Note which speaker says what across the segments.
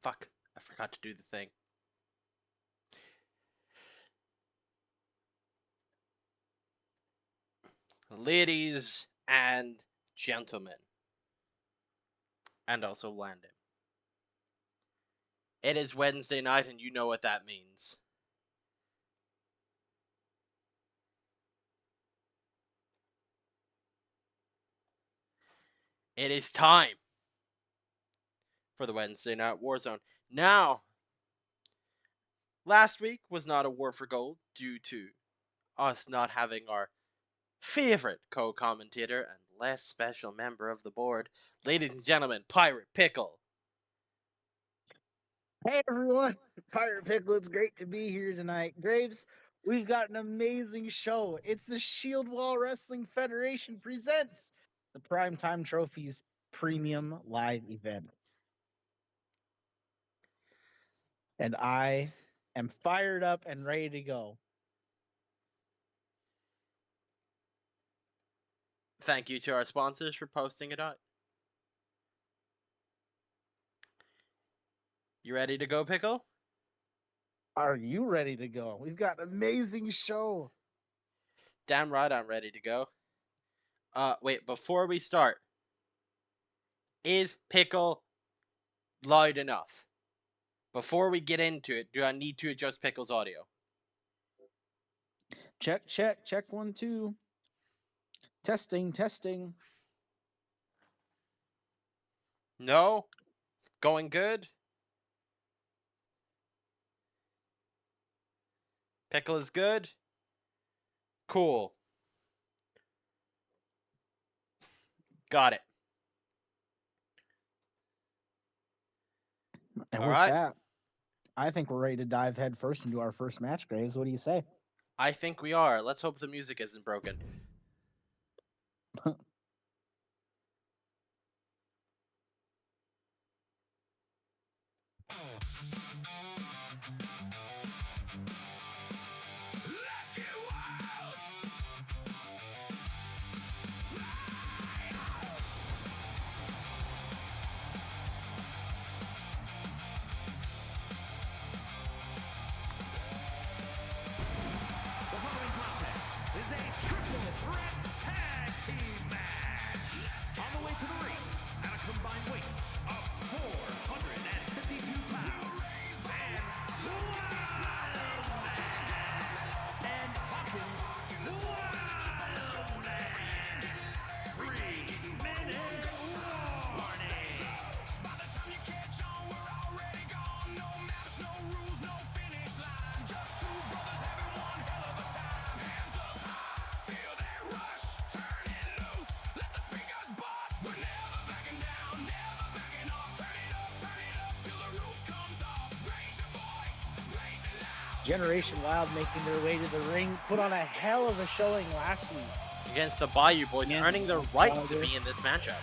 Speaker 1: Fuck, I forgot to do the thing. Ladies and gentlemen, and also Landon. It is Wednesday night, and you know what that means. It is time for the Wednesday night Warzone. Now, last week was not a war for gold due to us not having our favorite co-commentator and less special member of the board, ladies and gentlemen, Pirate Pickle.
Speaker 2: Hey everyone, Pirate Pickle, it's great to be here tonight. Graves, we've got an amazing show. It's the Shield Wall Wrestling Federation presents the Primetime Trophies Premium Live event. And I am fired up and ready to go.
Speaker 1: Thank you to our sponsors for posting it out. You ready to go, Pickle?
Speaker 2: Are you ready to go? We've got an amazing show.
Speaker 1: Damn right I'm ready to go. Wait, before we start, is Pickle loud enough? Before we get into it, do I need to adjust Pickle's audio?
Speaker 2: Check, 1, 2. Testing.
Speaker 1: No? Going good? Pickle is good? Cool. Got it.
Speaker 2: And
Speaker 1: All
Speaker 2: with
Speaker 1: right.
Speaker 2: that, I think we're ready to dive head first into our first match, Graves. What do you say?
Speaker 1: I think we are. Let's hope the music isn't broken.
Speaker 2: Generation Wild making their way to the ring, put on a hell of a showing last week.
Speaker 1: Against the Bayou Boys, earning the right to be in this matchup.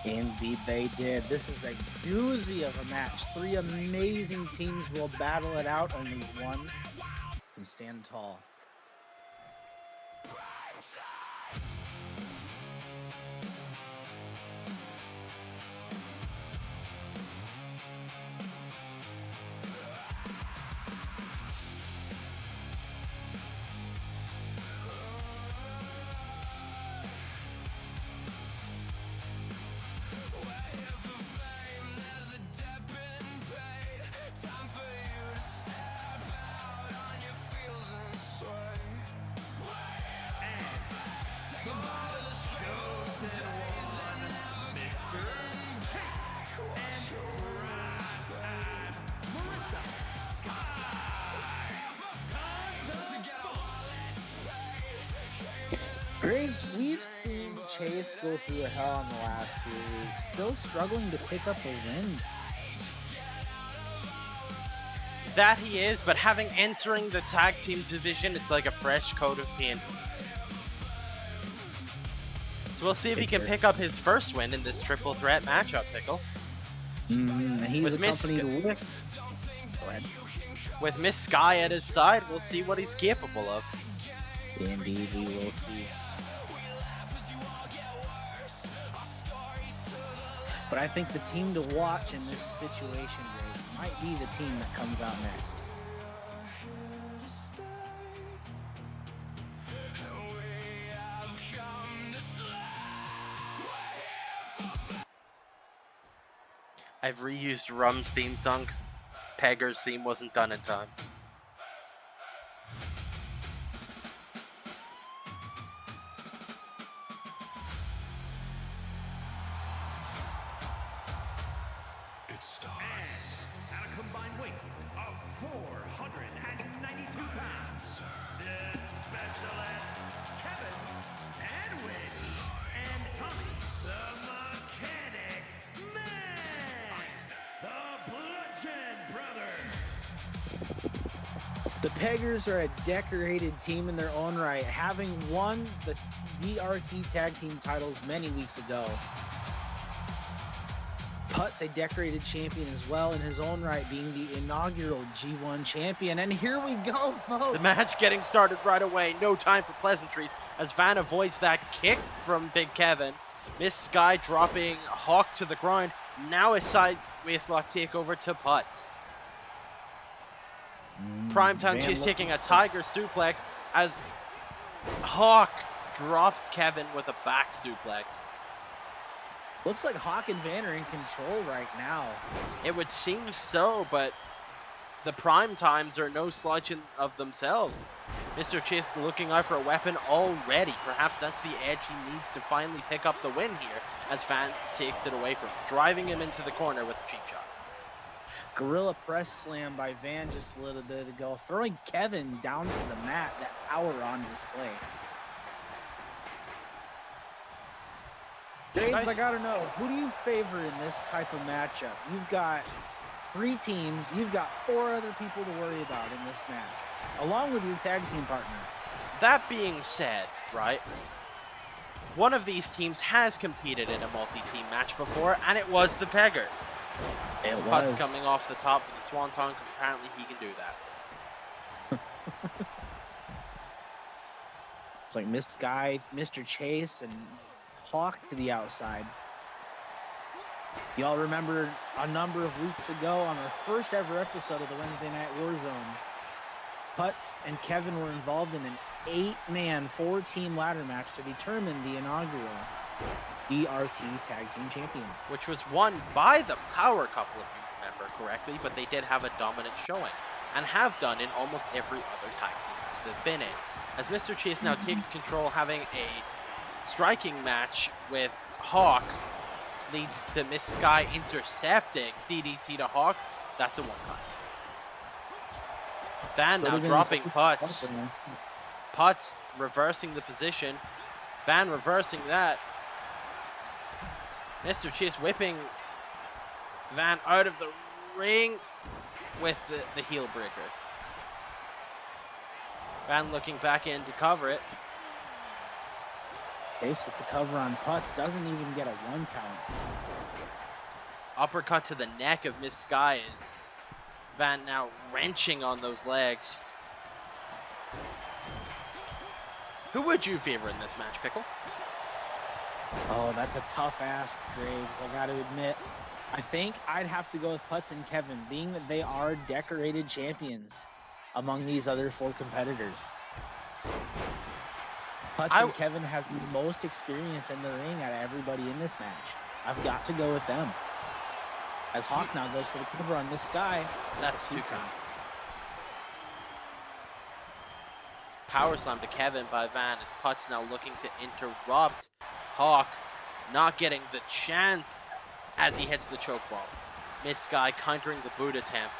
Speaker 2: Indeed they did. This is a doozy of a match. Three amazing teams will battle it out. Only one can stand tall. Graves, we've seen Chase go through hell in the last few weeks, still struggling to pick up a win.
Speaker 1: That he is, but having entering the tag team division, it's like a fresh coat of paint. So we'll see if he can pick up his first win in this triple threat matchup, Pickle.
Speaker 2: He's accompanied with... Go ahead.
Speaker 1: With Miss Sky at his side, we'll see what he's capable of.
Speaker 2: Indeed, we will see. But I think the team to watch in this situation, Graves, might be the team that comes out next.
Speaker 1: I've reused Rum's theme song 'cause Pegger's theme wasn't done in time.
Speaker 3: It starts. At a combined weight of 492 pounds, the specialist Kevin Edwin and Tommy the Mechanic Man, the Bludgeon Brothers.
Speaker 2: The Peggers are a decorated team in their own right, having won the DRT tag team titles many weeks ago. Putt's a decorated champion as well in his own right, being the inaugural G1 champion. And here we go, folks.
Speaker 1: The match getting started right away. No time for pleasantries as Van avoids that kick from Big Kevin. Miss Sky dropping Hawk to the ground. Now a side waistlock takeover to Putz. Primetime Chase taking a tiger suplex as Hawk drops Kevin with a back suplex.
Speaker 2: Looks like Hawk and Van are in control right now.
Speaker 1: It would seem so, but the prime times are no slouch of themselves. Mr. Chase looking out for a weapon already. Perhaps that's the edge he needs to finally pick up the win here as Van takes it away from him, driving him into the corner with a cheap shot.
Speaker 2: Gorilla press slam by Van just a little bit ago, throwing Kevin down to the mat, that power on display. Graves, I gotta know, who do you favor in this type of matchup? You've got 3 teams, you've got 4 other people to worry about in this match, along with your tag team partner.
Speaker 1: That being said, right, one of these teams has competed in a multi-team match before, and it was the Peggers.
Speaker 2: It
Speaker 1: Putz
Speaker 2: was.
Speaker 1: coming off the top of the Swanton because apparently he can do that.
Speaker 2: It's like Mr. Chase, and Hawk to the outside. Y'all remember a number of weeks ago on our first ever episode of the Wednesday Night Warzone, Putz and Kevin were involved in an 8-man 4-team ladder match to determine the inaugural DRT Tag Team Champions.
Speaker 1: Which was won by the Power Couple, if you remember correctly, but they did have a dominant showing, and have done in almost every other tag team match they've been in. As Mr. Chase now takes control, having a striking match with Hawk, leads to Miss Sky intercepting DDT to Hawk. That's a 1-count. Van now dropping Putz. Putz reversing the position. Van reversing that. Mr. Chase whipping Van out of the ring with the heel breaker. Van looking back in to cover it.
Speaker 2: Chase with the cover on Putz, doesn't even get a 1-count.
Speaker 1: Uppercut to the neck of Miss Sky is Van now wrenching on those legs. Who would you favor in this match, Pickle?
Speaker 2: Oh, that's a tough ask, Graves, I gotta admit. I think I'd have to go with Putz and Kevin, being that they are decorated champions among these other 4 competitors. Putz and Kevin have the most experience in the ring out of everybody in this match. I've got to go with them. As Hawk now goes for the cover on Miss Sky.
Speaker 1: That's a 2-count. Power slam to Kevin by Van as Putz now looking to interrupt Hawk, not getting the chance as he hits the choke ball. Miss Sky countering the boot attempt.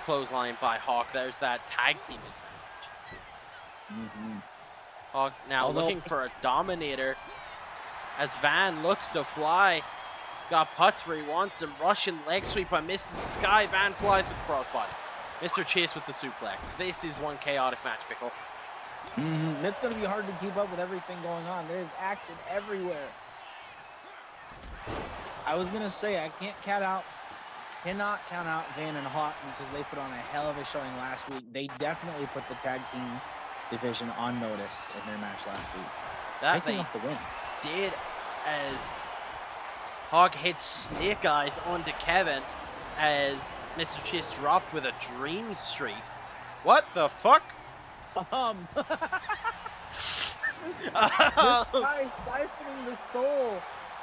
Speaker 1: Clothesline by Hawk. There's that tag team advantage. Hawk now looking for a dominator as Van looks to fly. He's got Putz where he wants him. Russian leg sweep by Mrs. Sky. Van flies with the crossbody. Mr. Chase with the suplex. This is one chaotic match, Pickle.
Speaker 2: It's going to be hard to keep up with everything going on. There's action everywhere. I was going to say, I cannot count out Van and Hawk because they put on a hell of a showing last week. They definitely put the tag team division on notice in their match last week.
Speaker 1: That
Speaker 2: they up the win.
Speaker 1: Did, as Hawk hits Snake Eyes onto Kevin as Mr. Chase dropped with a Dream Streak. What the fuck?
Speaker 2: This
Speaker 1: Um,
Speaker 2: guy siphoning the soul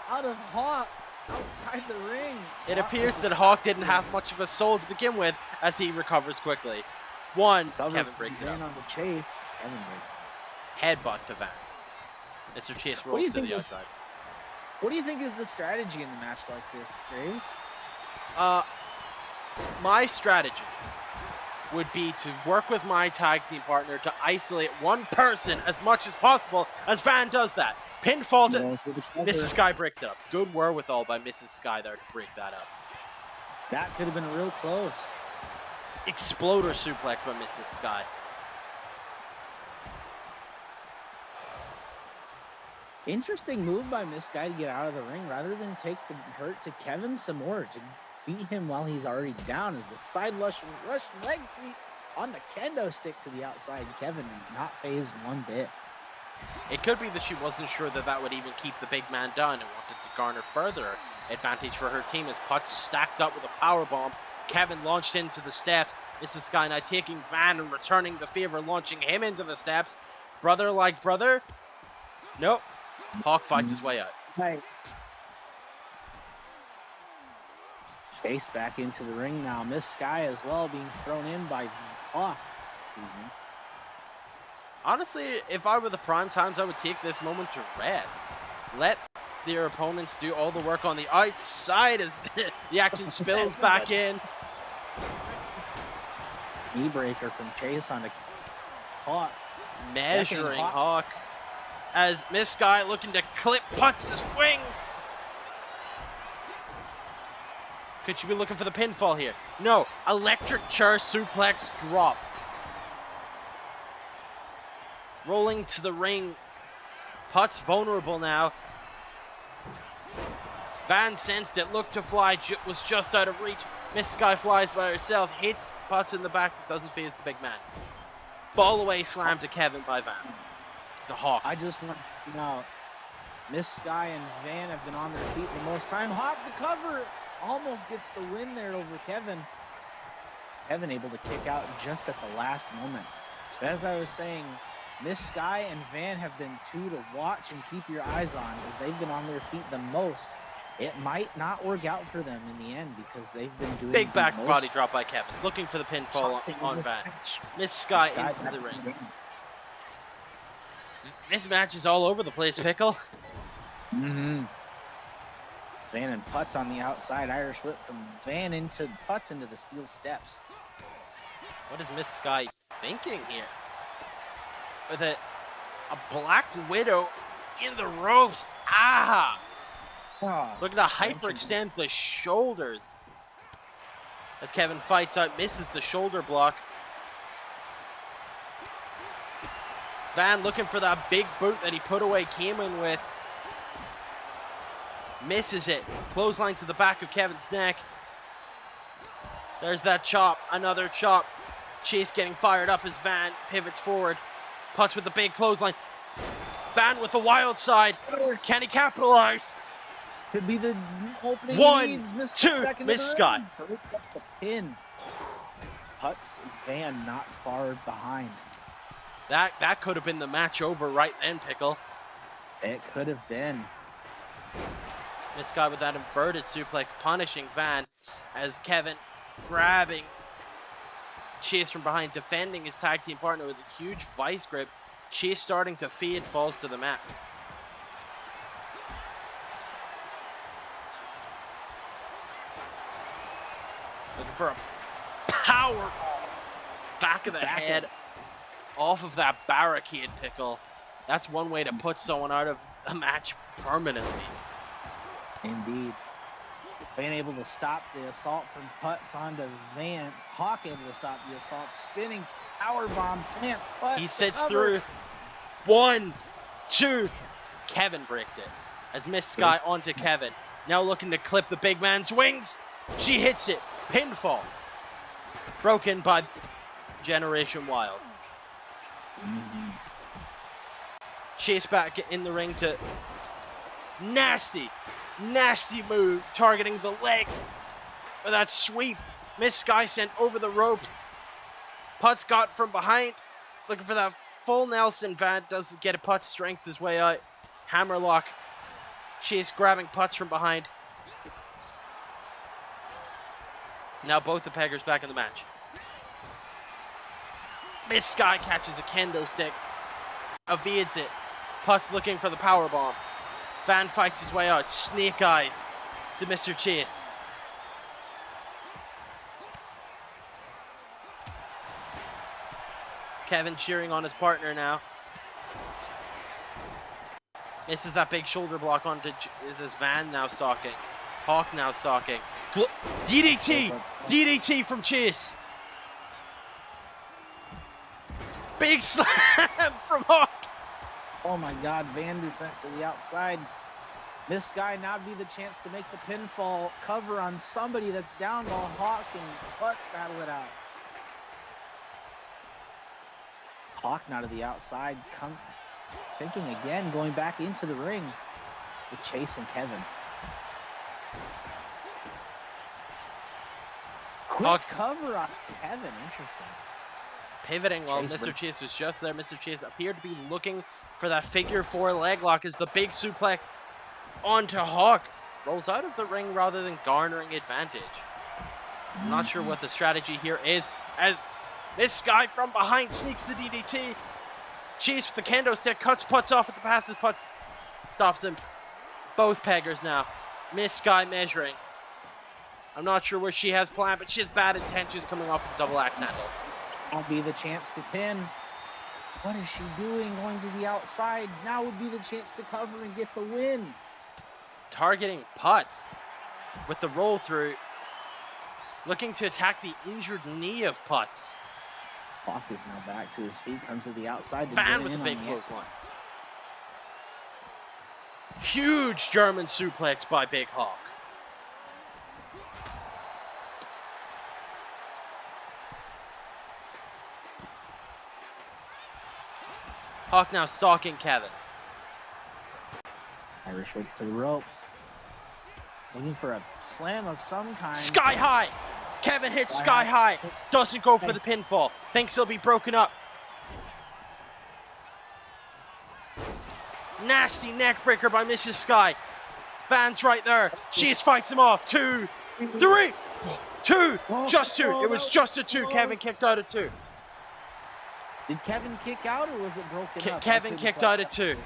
Speaker 2: out of Hawk outside the ring.
Speaker 1: It
Speaker 2: Hawk
Speaker 1: appears
Speaker 2: with the
Speaker 1: that Hawk
Speaker 2: stop
Speaker 1: didn't
Speaker 2: here.
Speaker 1: have much of a soul to begin with as he recovers quickly. One,
Speaker 2: Cover
Speaker 1: Kevin
Speaker 2: from
Speaker 1: breaks it
Speaker 2: Van
Speaker 1: up.
Speaker 2: on the chase. Kevin breaks it.
Speaker 1: Headbutt to Van. Mr. Chase
Speaker 2: What do you
Speaker 1: rolls to
Speaker 2: think
Speaker 1: the
Speaker 2: of-
Speaker 1: outside.
Speaker 2: What do you think is the strategy in the match like this, Graves?
Speaker 1: My strategy would be to work with my tag team partner to isolate one person as much as possible as Van does that. Pinfall to
Speaker 2: Going for the cover.
Speaker 1: Mrs. Sky breaks it up. Good wherewithal by Mrs. Sky there to break that up.
Speaker 2: That could have been real close.
Speaker 1: Exploder suplex by Mrs. Sky.
Speaker 2: Interesting move by Miss Guy to get out of the ring rather than take the hurt to Kevin some more to beat him while he's already down as the side Russian leg sweep on the kendo stick to the outside. Kevin not phased one bit.
Speaker 1: It could be that she wasn't sure that that would even keep the big man down and wanted to garner further advantage for her team as Putz stacked up with a powerbomb. Kevin launched into the steps. Mrs. Sky now taking Van and returning the favor, launching him into the steps. Brother like brother? Nope. Hawk fights his way out.
Speaker 2: Right. Chase back into the ring now. Miss Sky as well being thrown in by Hawk. Excuse me.
Speaker 1: Honestly, if I were the Prime Times, I would take this moment to rest. Let their opponents do all the work on the outside as the action spills back in.
Speaker 2: Knee breaker from Chase on the Hawk.
Speaker 1: Measuring
Speaker 2: Hawk.
Speaker 1: Hawk as Miss Sky looking to clip Putz' wings. Could she be looking for the pinfall here? No. Electric chair suplex drop. Rolling to the ring. Putz vulnerable now. Van sensed it, looked to fly, was just out of reach. Miss Sky flies by herself, hits Putz in the back, doesn't phase the big man. Ball away slam to Kevin by Van. The Hawk.
Speaker 2: I just want to know, Miss Sky and Van have been on their feet the most time. Hawk the cover almost gets the win there over Kevin. Kevin able to kick out just at the last moment. But as I was saying, Miss Sky and Van have been two to watch and keep your eyes on as they've been on their feet the most. It might not work out for them in the end because they've been doing
Speaker 1: Big back
Speaker 2: the
Speaker 1: body
Speaker 2: most
Speaker 1: drop by Kevin. Looking for the pinfall on Van. Miss Sky into the ring. This match is all over the place, Pickle.
Speaker 2: Mm-hmm. Van and Putz on the outside. Irish whip from Van into Putz into the steel steps.
Speaker 1: What is Miss Sky thinking here? With a Black Widow in the ropes. Ah!
Speaker 2: Oh,
Speaker 1: Looking to hyperextend the shoulders. As Kevin fights out, misses the shoulder block. Van looking for that big boot that he put away Cayman with. Misses it. Clothesline to the back of Kevin's neck. There's that chop. Another chop. Chase getting fired up as Van pivots forward. Putz with the big clothesline. Van with the wild side. Can he capitalize?
Speaker 2: could be the opening.
Speaker 1: One,
Speaker 2: he needs. Missed
Speaker 1: two,
Speaker 2: back into
Speaker 1: Miss
Speaker 2: the
Speaker 1: Scott.
Speaker 2: ring. Breaks up the pin. Putz and Van not far behind.
Speaker 1: That could have been the match over right then, Pickle.
Speaker 2: It could have been.
Speaker 1: Miss Scott with that inverted suplex punishing Van as Kevin grabbing Chase from behind, defending his tag team partner with a huge vice grip. Chase starting to fade, falls to the mat. Looking for a power back of the head off of that barricade, Pickle. That's one way to put someone out of a match permanently.
Speaker 2: Indeed. Van able to stop the assault from Putz onto Van. Hawk able to stop the assault. Spinning power bomb plants Putz.
Speaker 1: He sits
Speaker 2: cover.
Speaker 1: through. 1, 2. Kevin breaks it. As Miss Sky onto Kevin. Now looking to clip the big man's wings. She hits it. Pinfall. Broken by Generation Wild.
Speaker 2: Mhm.
Speaker 1: Chase back in the ring to nasty Nasty move, targeting the legs. But that sweep. Miss Sky sent over the ropes. Putz got from behind. Looking for that full Nelson. Van doesn't get a Putz, strengths his way out. Hammerlock. Chase grabbing Putz from behind. Now both the peggers back in the match. Miss Sky catches a kendo stick. Evades it. Putz looking for the power bomb. Van fights his way out. Snake eyes to Mr. Chase. Kevin cheering on his partner now. This is that big shoulder block onto this Van now stalking. Hawk now stalking. DDT! DDT from Chase. Big slam from Hawk.
Speaker 2: Oh my God, Van is sent to the outside. Miss Sky now would be the chance to make the pinfall cover on somebody that's down while Hawk and Putz battle it out. Hawk now to the outside, thinking again, going back into the ring with Chase and Kevin. Quick
Speaker 1: Hawk
Speaker 2: cover on Kevin, interesting.
Speaker 1: Pivoting while Mr. Chase was just there. Mr. Chase appeared to be looking for that figure 4 leg lock as the big suplex onto Hawk. Rolls out of the ring rather than garnering advantage. I'm not sure what the strategy here is as this Sky from behind sneaks the DDT. Chase with the kendo stick cuts Putz off at the passes. Putz stops him. Both peggers now. Miss Sky measuring. I'm not sure what she has planned, but she has bad intentions coming off of the double axe handle.
Speaker 2: Will be the chance to pin. What is she doing? Going to the outside. Now would be the chance to cover and get the win.
Speaker 1: Targeting Putz with the roll through. Looking to attack the injured knee of Putz.
Speaker 2: Hawk is now back to his feet. Comes to the outside.
Speaker 1: Van with the big clothesline. Huge German suplex by Big Hawk. Hawk now stalking Kevin.
Speaker 2: Irish whip to the ropes. Looking for a slam of some kind.
Speaker 1: Sky high! Kevin hits sky high. Doesn't go for the pinfall. Thinks he'll be broken up. Nasty neck breaker by Mrs. Sky. Van's right there. Chase fights him off. 2, 3, 2, just 2. It was just a 2. Kevin kicked out of 2.
Speaker 2: Did Kevin kick out or was it broken up?
Speaker 1: Kevin kicked out of 2.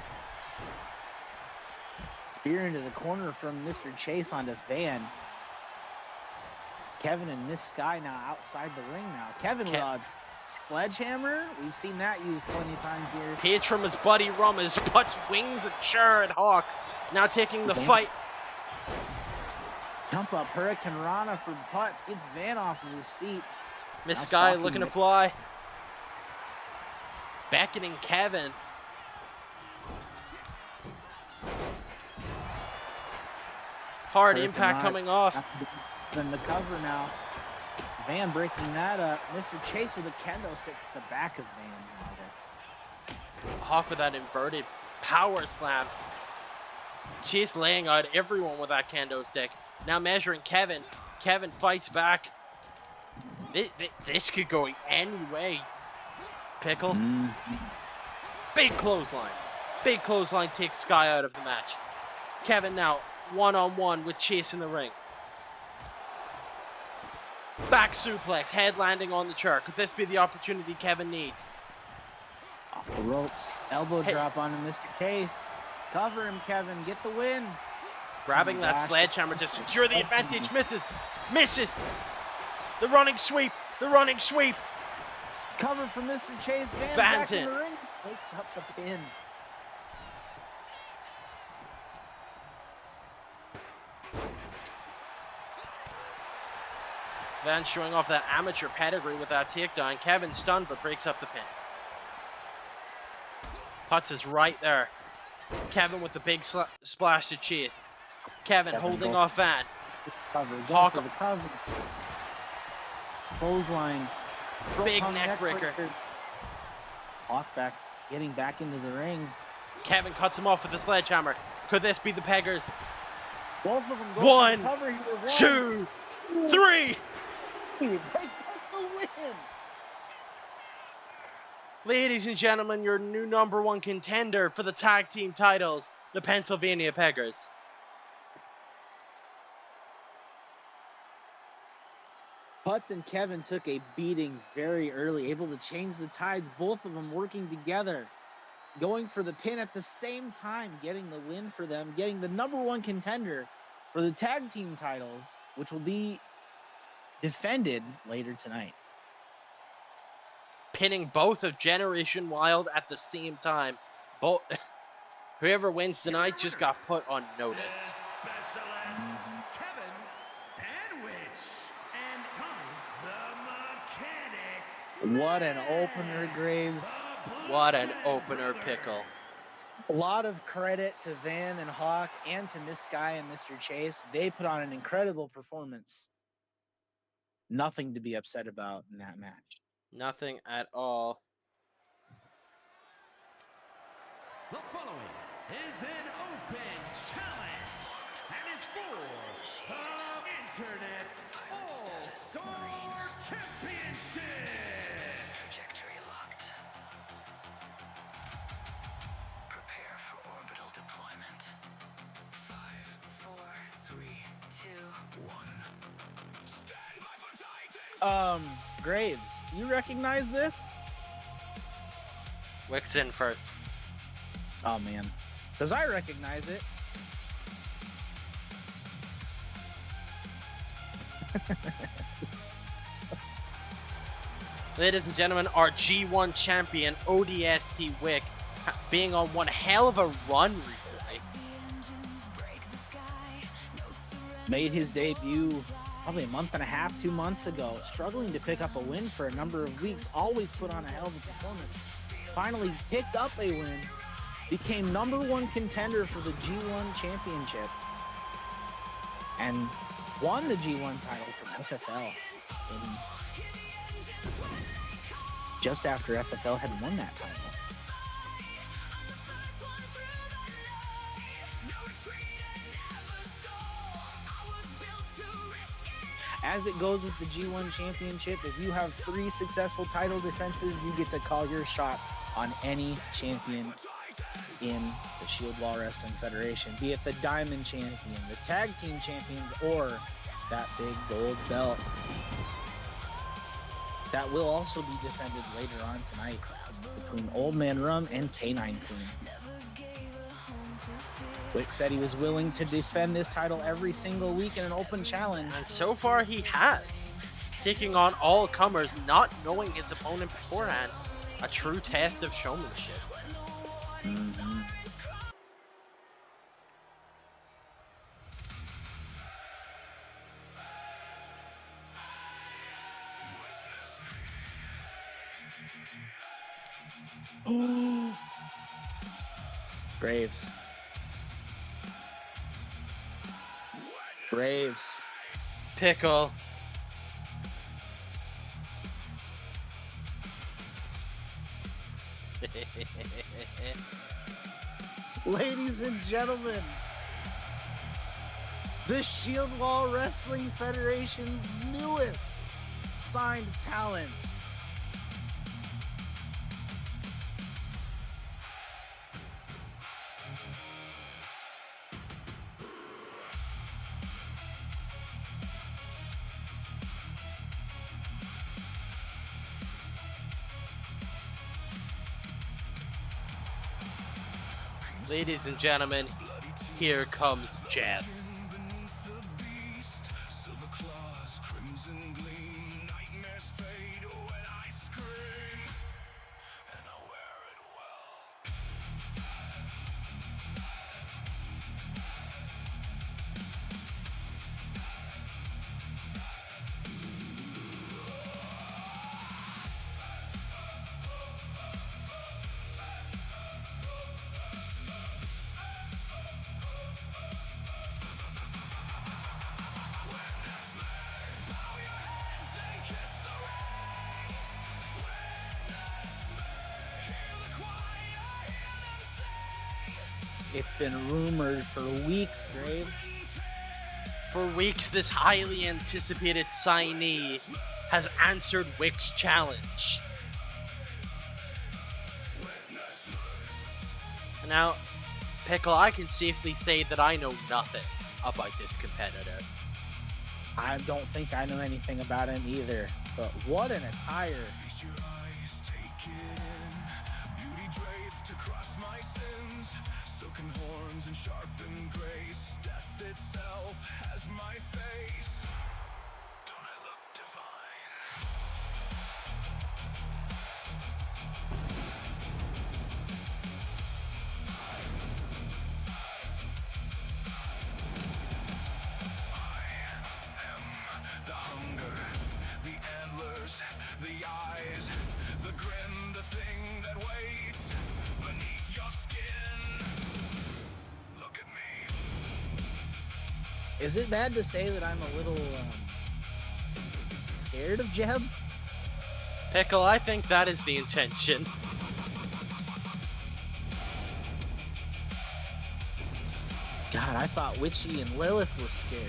Speaker 2: Spear into the corner from Mr. Chase onto Van. Kevin and Miss Sky now outside the ring now. Kevin with a sledgehammer. We've seen that used plenty of times here.
Speaker 1: Page from his buddy Rum as Putz wings a chair at Hawk. Now taking the fight.
Speaker 2: Jump up Hurricane Rana for Putz. Gets Van off of his feet.
Speaker 1: Miss Sky looking to fly. Beckoning Kevin. Hard impact coming off.
Speaker 2: Then the cover now. Van breaking that up. Mr. Chase with a kendo stick to the back of Van.
Speaker 1: Hawk with that inverted power slam. Chase laying out everyone with that kendo stick. Now measuring Kevin. Kevin fights back. This could go any way. Pickle. Big clothesline. Big clothesline takes Sky out of the match. Kevin now one-on-one with Chase in the ring. Back suplex, head landing on the chair. Could this be the opportunity Kevin needs?
Speaker 2: Off the ropes, elbow drop onto Mr. Chase. Cover him, Kevin, get the win.
Speaker 1: Grabbing that sledgehammer to secure the advantage, misses. The running sweep,
Speaker 2: Cover from Mr. Chase, Van's back in the ring. Picked up the pin.
Speaker 1: Van showing off that amateur pedigree with that takedown. Kevin stunned but breaks up the pin. Putz is right there. Kevin with the big splash to Chase. Kevin holding off Van.
Speaker 2: Hawk for the cover. Clothesline.
Speaker 1: Big neck breaker.
Speaker 2: Hawk getting back into the ring.
Speaker 1: Kevin cuts him off with the sledgehammer. Could this be the peggers?
Speaker 2: Both of them go
Speaker 1: One,
Speaker 2: for the cover here.
Speaker 1: 2, 3.
Speaker 2: They get the win.
Speaker 1: Ladies and gentlemen, your new #1 contender for the tag team titles, the Pennsylvania Peggers.
Speaker 2: Putz and Kevin took a beating very early, able to change the tides, both of them working together, going for the pin at the same time, getting the win for them, getting the #1 contender for the tag team titles, which will be defended later tonight.
Speaker 1: Pinning both of Generation Wild at the same time. Both whoever wins tonight just got put on notice.
Speaker 3: Specialist Kevin Sandwich and Tommy the Mechanic.
Speaker 2: What an opener, Graves.
Speaker 1: What an opener, Pickle.
Speaker 2: A lot of credit to Van and Hawk and to Miss Sky and Mr. Chase. They put on an incredible performance. Nothing to be upset about in that match.
Speaker 1: Nothing at all.
Speaker 3: The following is an open challenge and is for the Internet's All-Star Championship.
Speaker 4: Trajectory locked. Prepare for orbital deployment. 5, 4, 3, 2, 1. Stand by for Titan!
Speaker 2: Graves, you recognize this?
Speaker 1: Wicks in first.
Speaker 2: Oh, man. Because I recognize it.
Speaker 1: Ladies and gentlemen, our G1 champion, ODST Wick, being on one hell of a run recently.
Speaker 2: Made his debut probably a month and a half, 2 months ago. Struggling to pick up a win for a number of weeks. Always put on a hell of a performance. Finally picked up a win. Became #1 contender for the G1 championship. And won the G1 title from FFL. Just after FFL had won that title. As it goes with the G1 championship, if you have 3 successful title defenses, you get to call your shot on any champion in the Shield Wall Wrestling Federation, be it the Diamond Champion, the Tag Team Champions, or that big gold belt. That will also be defended later on tonight between Old Man Rum and K9 Queen. Wick said he was willing to defend this title every single week in an open challenge.
Speaker 1: And so far he has. Taking on all comers, not knowing his opponent beforehand. A true test of showmanship.
Speaker 2: Mm-hmm. Graves. Graves.
Speaker 1: Pickle.
Speaker 2: Ladies and gentlemen, the Shield Wall Wrestling Federation's newest signed talent.
Speaker 1: Ladies and gentlemen, here comes Jeff.
Speaker 2: It's been rumored for weeks, Graves,
Speaker 1: For weeks, this highly anticipated signee has answered Wick's challenge. Now, Pickle, I can safely say that I know nothing about this competitor.
Speaker 2: I don't think I know anything about him either. But what an attire.
Speaker 4: Feast your eyes, take it in. Beauty draped across my sins. Silken horns and sharpened grace. Death itself has my face. Don't I look divine? The hunger, the antlers, the eyes, the grin, the thing that waits beneath your skin. Look at me.
Speaker 2: Is it bad to say that I'm a little scared of Jeb?
Speaker 1: Pickle, I think that is the intention.
Speaker 2: God, I thought Witchy and Lilith were scary.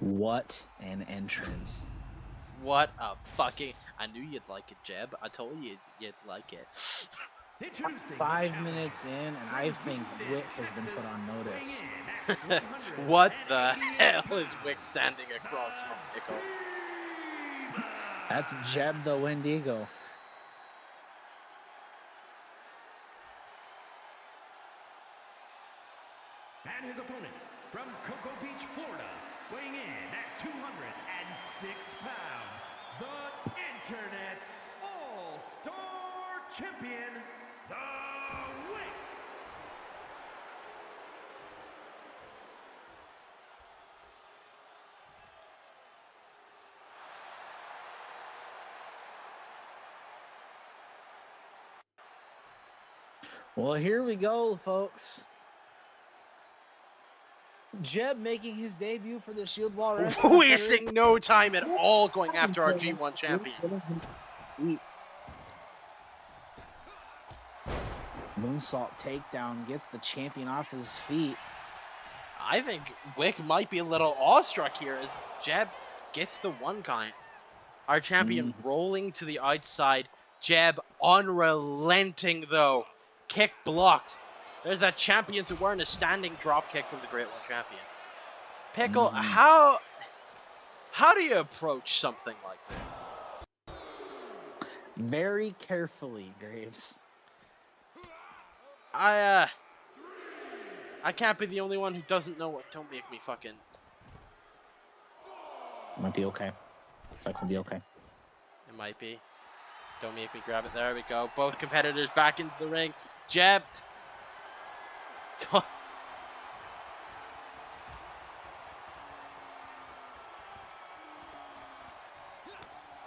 Speaker 2: What an entrance.
Speaker 1: What a fucking... I knew you'd like it, Jeb. I told you you'd like it.
Speaker 3: Introducing the
Speaker 2: 5
Speaker 3: challenger.
Speaker 2: minutes in, and I think Wick has been put on notice.
Speaker 1: What the hell is Wick standing across from Pickle?
Speaker 2: That's Jeb the Wendigo.
Speaker 3: And his opponent from Cocoa Beach, Florida, weighing in at 206 pounds, the Internet's All-Star Champion, The Wick.
Speaker 2: Well, here we go, folks. Jeb making his debut for the Shield Wall Wrestling
Speaker 1: Wasting no time at all going after our G1 champion.
Speaker 2: Moonsault takedown gets the champion off his feet.
Speaker 1: I think Wick might be a little awestruck here as Jeb gets the one count. Our champion rolling to the outside. Jeb unrelenting though. Kick blocked. There's that champion's awareness standing drop kick from the Great One champion. Pickle, how do you approach something like this?
Speaker 2: Very carefully, Graves.
Speaker 1: I can't be the only one who doesn't know what. Don't make me fucking.
Speaker 2: Might be okay. It's like, it'll be okay.
Speaker 1: It might be. Don't make me grab it. There we go. Both competitors back into the ring. Jeb.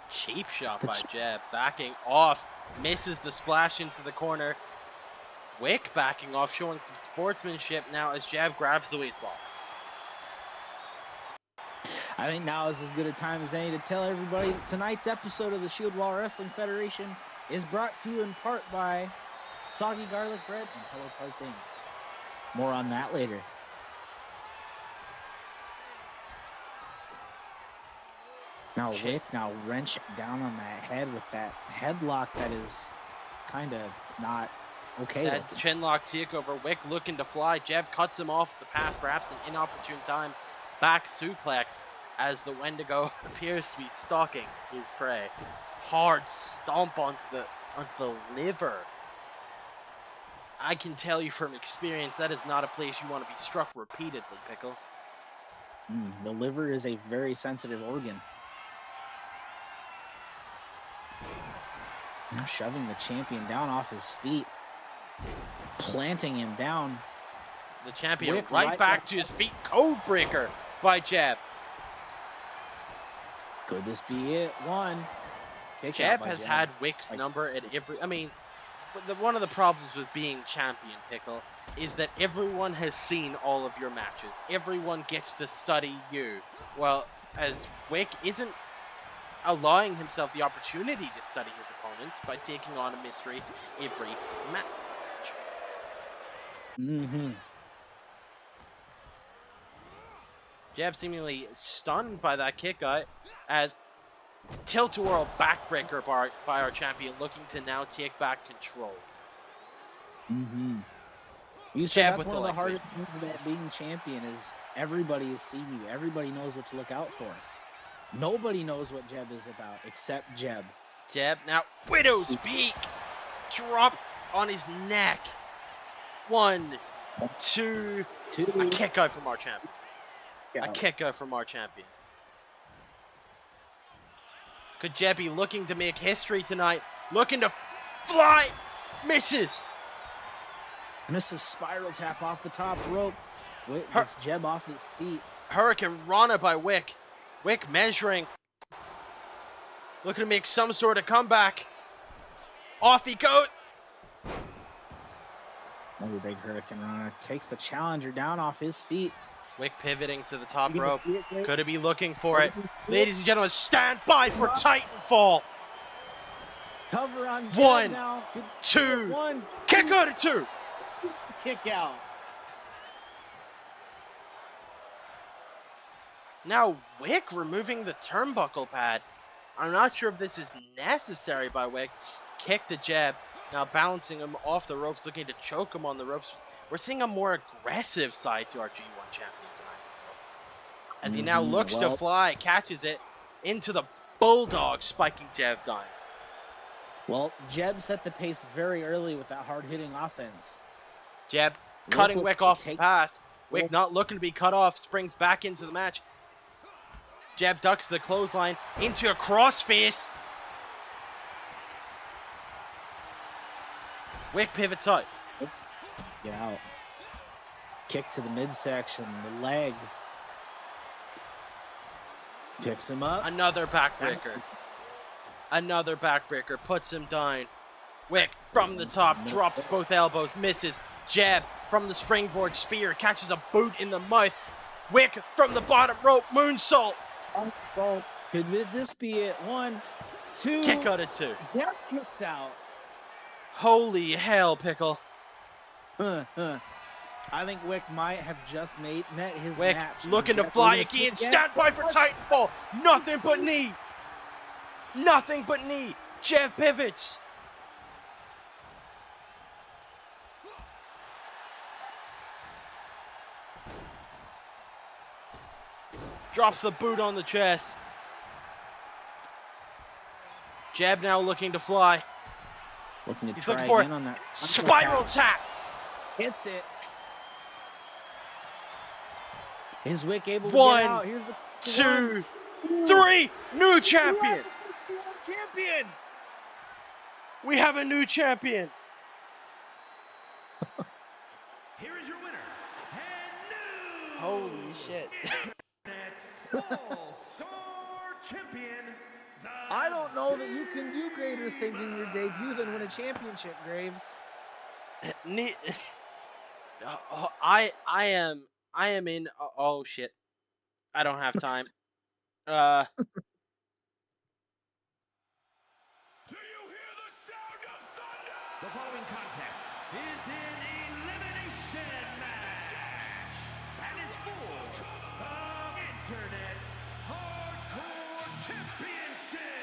Speaker 1: Cheap shot by Jeb. Backing off. Misses the splash into the corner. Wick backing off, showing some sportsmanship now as Jeb grabs the waist lock.
Speaker 2: I think now is as good a time as any to tell everybody that tonight's episode of the Shield Wall Wrestling Federation is brought to you in part by Soggy Garlic Bread and Hello Tarts Inc. More on that later. Now Wick now wrenching down on that head with that headlock that is kind of not okay.
Speaker 1: That chin lock takeover. Wick looking to fly. Jeb cuts him off the pass, perhaps an inopportune time. Back suplex as the Wendigo appears to be stalking his prey. Hard stomp onto the liver. I can tell you from experience that is not a place you want to be struck repeatedly, Pickle.
Speaker 2: The liver is a very sensitive organ. Now shoving the champion down off his feet, planting him down.
Speaker 1: The champion
Speaker 2: Wick
Speaker 1: right
Speaker 2: right
Speaker 1: back
Speaker 2: back.
Speaker 1: to his feet. Code breaker by Jeb.
Speaker 2: Could this be it? One. Kick out
Speaker 1: Jeb
Speaker 2: by
Speaker 1: has
Speaker 2: Jeb.
Speaker 1: had Wick's number at every... I mean, one of the problems with being champion, Pickle, is that everyone has seen all of your matches. Everyone gets to study you. Well, as Wick isn't allowing himself the opportunity to study his opponents by taking on a mystery every match.
Speaker 2: Mm-hmm.
Speaker 1: Jeb seemingly stunned by that kick out as tilt-a-whirl backbreaker by our champion, looking to now take back control.
Speaker 2: Mm-hmm. You said
Speaker 1: Jab
Speaker 2: that's
Speaker 1: with
Speaker 2: one
Speaker 1: the
Speaker 2: of the
Speaker 1: leg
Speaker 2: hardest things about being champion is everybody has seen you. Everybody knows what to look out for. Nobody knows what Jeb is about except Jeb.
Speaker 1: Jeb now, Widow's Peak, dropped on his neck. 1, 2, a kick out from our champion. A kick out from our champion. Could Jeb be looking to make history tonight? Looking to fly, misses.
Speaker 2: Misses spiral tap off the top rope. Wick gets Jeb off his feet.
Speaker 1: Hurricane Rana by Wick. Wick measuring. Looking to make some sort of comeback. Off he goes.
Speaker 2: Another big Hurricane Runner. Takes the challenger down off his feet.
Speaker 1: Wick pivoting to the top
Speaker 2: You
Speaker 1: rope.
Speaker 2: gonna see it, Wick?
Speaker 1: Could it be looking for it? Ladies and gentlemen, stand by for Titanfall.
Speaker 2: Cover on Jeb
Speaker 1: 1,
Speaker 2: now.
Speaker 1: 2,
Speaker 2: One.
Speaker 1: kick out at 2.
Speaker 2: Kick out.
Speaker 1: Now Wick removing the turnbuckle pad. I'm not sure if this is necessary by Wick. Kick to Jeb. Now balancing him off the ropes, looking to choke him on the ropes. We're seeing a more aggressive side to our G1 champion tonight. As he now looks to fly, catches it into the bulldog, spiking Jeb down.
Speaker 2: Well, Jeb set the pace very early with that hard-hitting offense.
Speaker 1: Jeb cutting Wick off the pass. Wick
Speaker 2: Wick.
Speaker 1: not looking to be cut off, springs back into the match. Jeb ducks the clothesline into a crossface. Wick pivots out.
Speaker 2: Get out. Kick to the midsection, the leg. Picks him up.
Speaker 1: Another backbreaker. Another backbreaker puts him down. Wick from the top drops both elbows, misses. Jab from the springboard spear, catches a boot in the mouth. Wick from the bottom rope, moonsault.
Speaker 2: Could this be it? 1, 2.
Speaker 1: Kick out at 2.
Speaker 2: Jeb kicked out.
Speaker 1: Holy hell, Pickle.
Speaker 2: I think Wick might have just met his
Speaker 1: Wick
Speaker 2: match.
Speaker 1: looking to
Speaker 2: Jeb
Speaker 1: fly
Speaker 2: Williams
Speaker 1: again.
Speaker 2: kick
Speaker 1: Stand by for Titanfall. Nothing but knee. Nothing but knee. Jeff pivots. Drops the boot on the chest. Jeb now looking to fly.
Speaker 2: Looking to
Speaker 1: He's
Speaker 2: try
Speaker 1: looking for
Speaker 2: again on that
Speaker 1: spiral tap.
Speaker 2: Hits it. Is Wick able to
Speaker 1: 1,
Speaker 2: get out? Here's the
Speaker 1: 2, 3. New champion.
Speaker 2: Champion.
Speaker 1: We have a new champion.
Speaker 3: Here is your winner, and new
Speaker 1: Holy shit.
Speaker 3: All-Star Champion.
Speaker 2: I don't know that you can do greater things in your debut than win a championship, Graves.
Speaker 1: I am in. Oh shit! I don't have time.
Speaker 4: Do you hear the sound of thunder?
Speaker 3: The following contest is an elimination match and is for the Internet's Hardcore Championship.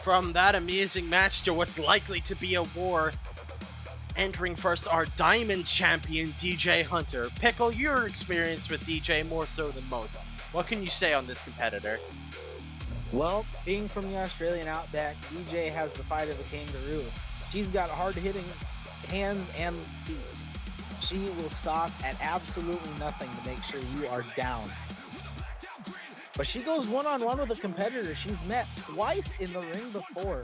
Speaker 1: From that amazing match to what's likely to be a war, entering first our Diamond Champion, DJ Hunter. Pickle, your experience with DJ more so than most. What can you say on this competitor?
Speaker 2: Well, being from the Australian outback, DJ has the fight of a kangaroo. She's got hard-hitting hands and feet. She will stop at absolutely nothing to make sure you are down. But she goes one-on-one with a competitor she's met twice in the ring before.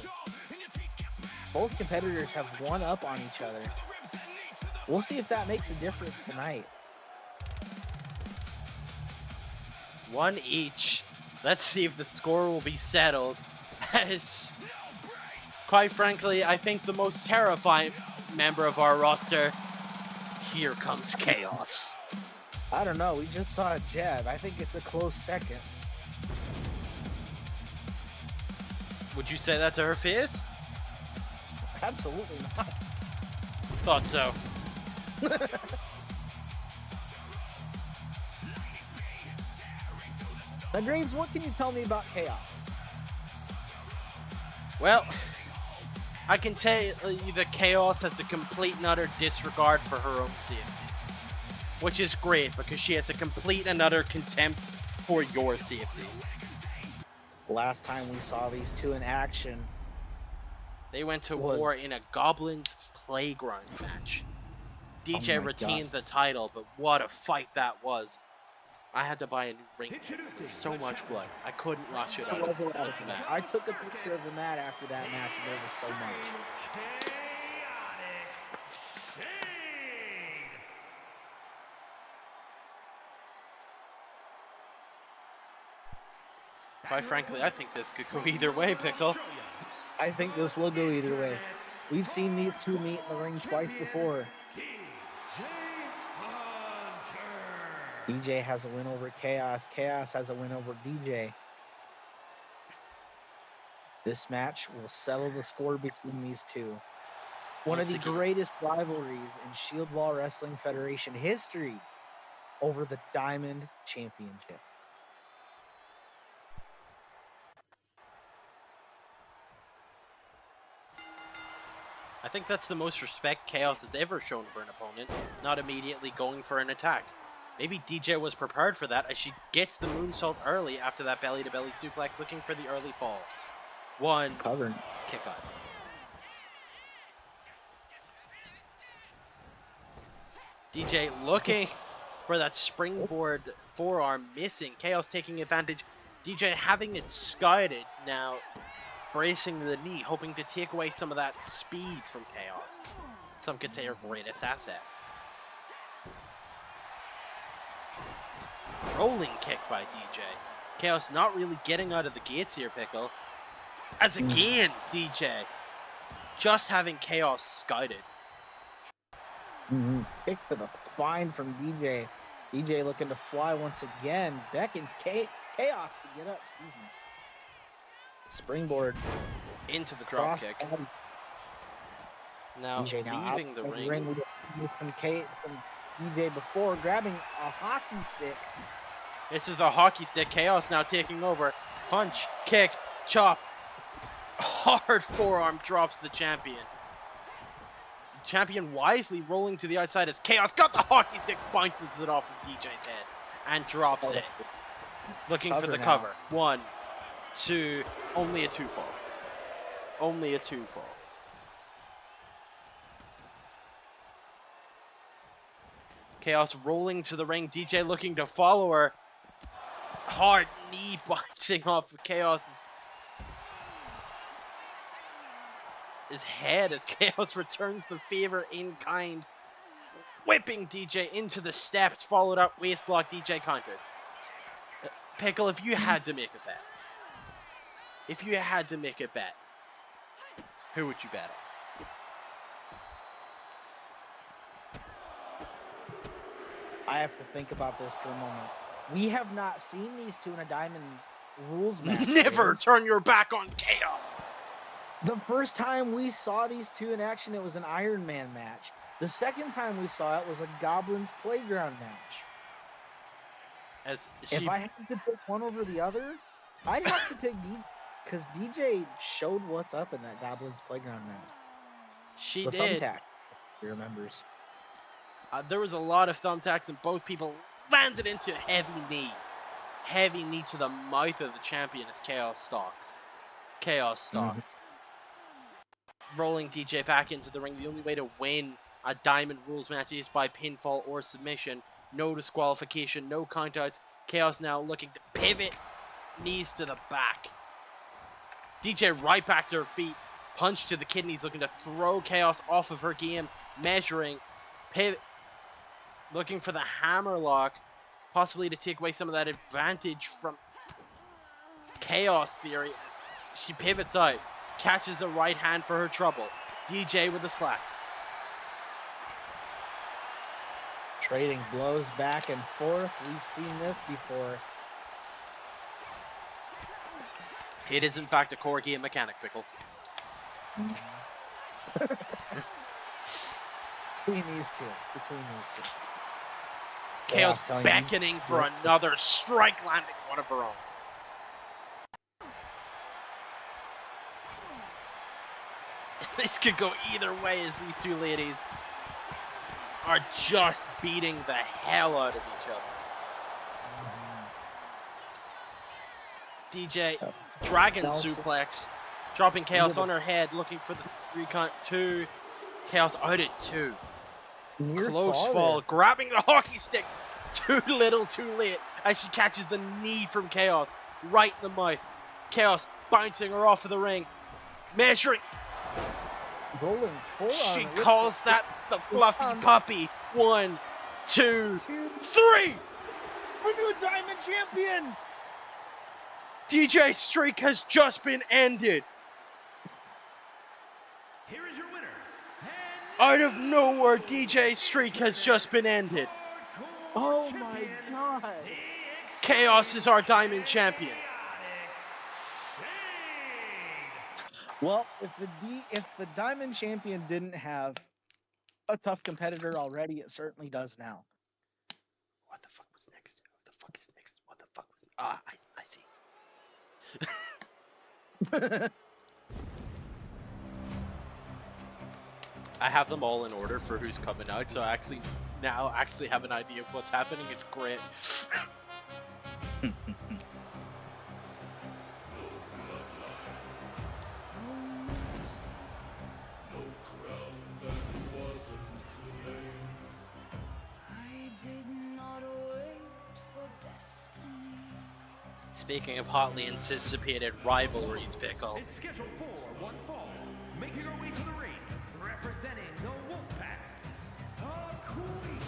Speaker 2: Both competitors have one up on each other. We'll see if that makes a difference tonight.
Speaker 1: One each. Let's see if the score will be settled. As, quite frankly, I think the most terrifying member of our roster. Here comes Chaos.
Speaker 2: I don't know. We just saw a jab. I think it's a close second.
Speaker 1: Would you say that to her face?
Speaker 2: Absolutely not.
Speaker 1: Thought so.
Speaker 2: Now, Graves, what can you tell me about Chaos?
Speaker 1: Well, I can tell you that Chaos has a complete and utter disregard for her own safety. Which is great, because she has a complete and utter contempt for your safety.
Speaker 2: Last time we saw these two in action,
Speaker 1: they went to war in a Goblin's Playground match. DJ retained the title, but what a fight that was. I had to buy a new ring with so much blood. I couldn't rush it out of the mat.
Speaker 2: I took a picture of the mat after that match, and there was so much.
Speaker 1: Quite frankly, I think this could go either way, Pickle.
Speaker 2: I think this will go either way. We've seen these two meet in the ring twice before. DJ has a win over Chaos. Chaos has a win over DJ. This match will settle the score between these two. One of the greatest rivalries in Shield Wall Wrestling Federation history over the Diamond Championship.
Speaker 1: I think that's the most respect Chaos has ever shown for an opponent, not immediately going for an attack. Maybe DJ was prepared for that as she gets the moonsault early after that belly-to-belly suplex, looking for the early fall. One
Speaker 2: Covering.
Speaker 1: Kick out. DJ looking for that springboard forearm, missing. Chaos taking advantage. DJ having it scouted now, bracing the knee, hoping to take away some of that speed from Chaos. Some could say her greatest asset. Rolling kick by DJ. Chaos not really getting out of the gates here, Pickle. As again, DJ just having Chaos scouted.
Speaker 2: Kick to the spine from DJ. DJ looking to fly once again. Beckons Chaos to get up, excuse me. Springboard.
Speaker 1: Into the drop kick. Now
Speaker 2: DJ
Speaker 1: leaving the ring.
Speaker 2: From DJ before, grabbing a hockey stick.
Speaker 1: This is the hockey stick. Chaos now taking over. Punch, kick, chop. Hard forearm drops the champion. The champion wisely rolling to the outside as Chaos got the hockey stick, bounces it off of DJ's head, and drops it. Looking for the cover. 1, 2, only a 2 fall. Only a 2 fall. Chaos rolling to the ring. DJ looking to follow her. Hard knee bouncing off of Chaos's his head as Chaos returns the favor in kind. Whipping DJ into the steps, followed up waist lock. DJ counters. Pickle, if you had to make a bet. If you had to make a bet, who would you bet on?
Speaker 2: I have to think about this for a moment. We have not seen these two in a Diamond rules match.
Speaker 1: Never turn your back on Chaos.
Speaker 2: The first time we saw these two in action, it was an Iron Man match. The second time we saw it was a Goblin's Playground match. If I had to pick one over the other, I'd have to pick DJ, because DJ showed what's up in that Goblin's Playground match.
Speaker 1: She
Speaker 2: the
Speaker 1: did.
Speaker 2: Thumbtack, he remembers.
Speaker 1: There was a lot of thumbtacks, and both people landed into a heavy knee. Heavy knee to the mouth of the champion as Chaos stalks. Chaos stalks. Rolling DJ back into the ring. The only way to win a Diamond rules match is by pinfall or submission. No disqualification, no countouts. Chaos now looking to pivot knees to the back. DJ right back to her feet. Punch to the kidneys, looking to throw Chaos off of her game. Measuring. Pivot. Looking for the hammer lock. Possibly to take away some of that advantage from Chaos Theory. As she pivots out. Catches the right hand for her trouble. DJ with a slap.
Speaker 2: Trading blows back and forth. We've seen this before.
Speaker 1: It is, in fact, a core game mechanic, Pickle.
Speaker 2: Between these two.
Speaker 1: Chaos beckoning for another strike, landing one of her own. This could go either way as these two ladies are just beating the hell out of each other. DJ, dragon suplex, dropping Chaos on her head, looking for the 3 count 2. Chaos out at 2. Close fall, grabbing the hockey stick. Too little, too late, as she catches the knee from Chaos right in the mouth. Chaos bouncing her off of the ring, measuring.
Speaker 2: Rolling forearm.
Speaker 1: She calls that the fluffy puppy. 1, 2, 3.
Speaker 2: We're new Diamond Champion.
Speaker 1: DJ streak has just been ended.
Speaker 3: Here is your winner.
Speaker 1: Out of nowhere, DJ streak has just been ended.
Speaker 2: Oh my god.
Speaker 1: Chaos is our Diamond Champion.
Speaker 2: Well, if the Diamond Champion didn't have a tough competitor already, it certainly does now.
Speaker 1: What the fuck was next? What the fuck is next? What the fuck was... Ah, I see. I have them all in order for who's coming out, so I actually have an idea of what's happening. It's great. Speaking of hotly anticipated rivalries, Pickle.
Speaker 3: Is scheduled for one fall. Making her way to the ring, representing the Wolfpack, the Queen,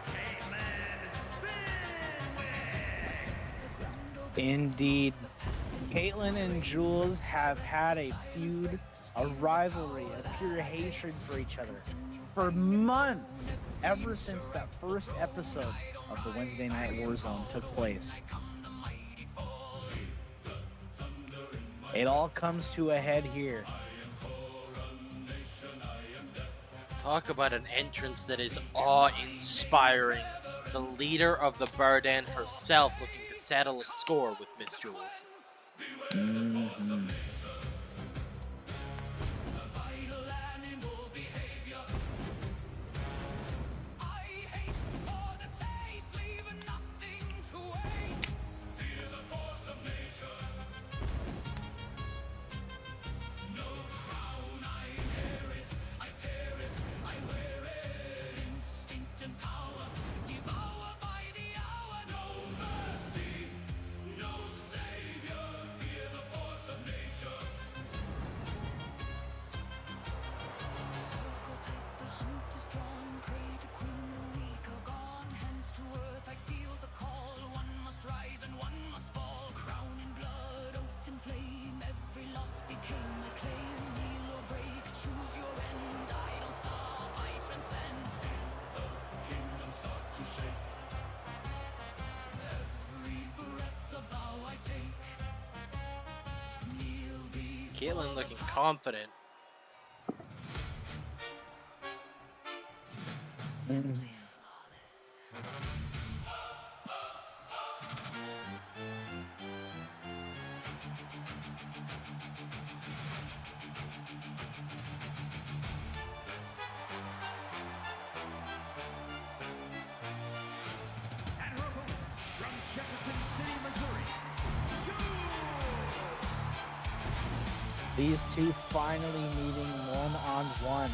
Speaker 3: Caitlin Fenwick.
Speaker 2: Indeed. Caitlin and Jules have had a feud, a rivalry, a pure hatred for each other for months, ever since that first episode of the Wednesday Night Warzone took place. It all comes to a head here.
Speaker 1: Talk about an entrance that is awe-inspiring. The leader of the Burden herself looking to settle a score with Miss Jules.
Speaker 2: Mm-hmm.
Speaker 1: Caitlin looking confident.
Speaker 3: And her opponent from Jefferson City, Missouri,
Speaker 2: These two finally meeting one-on-one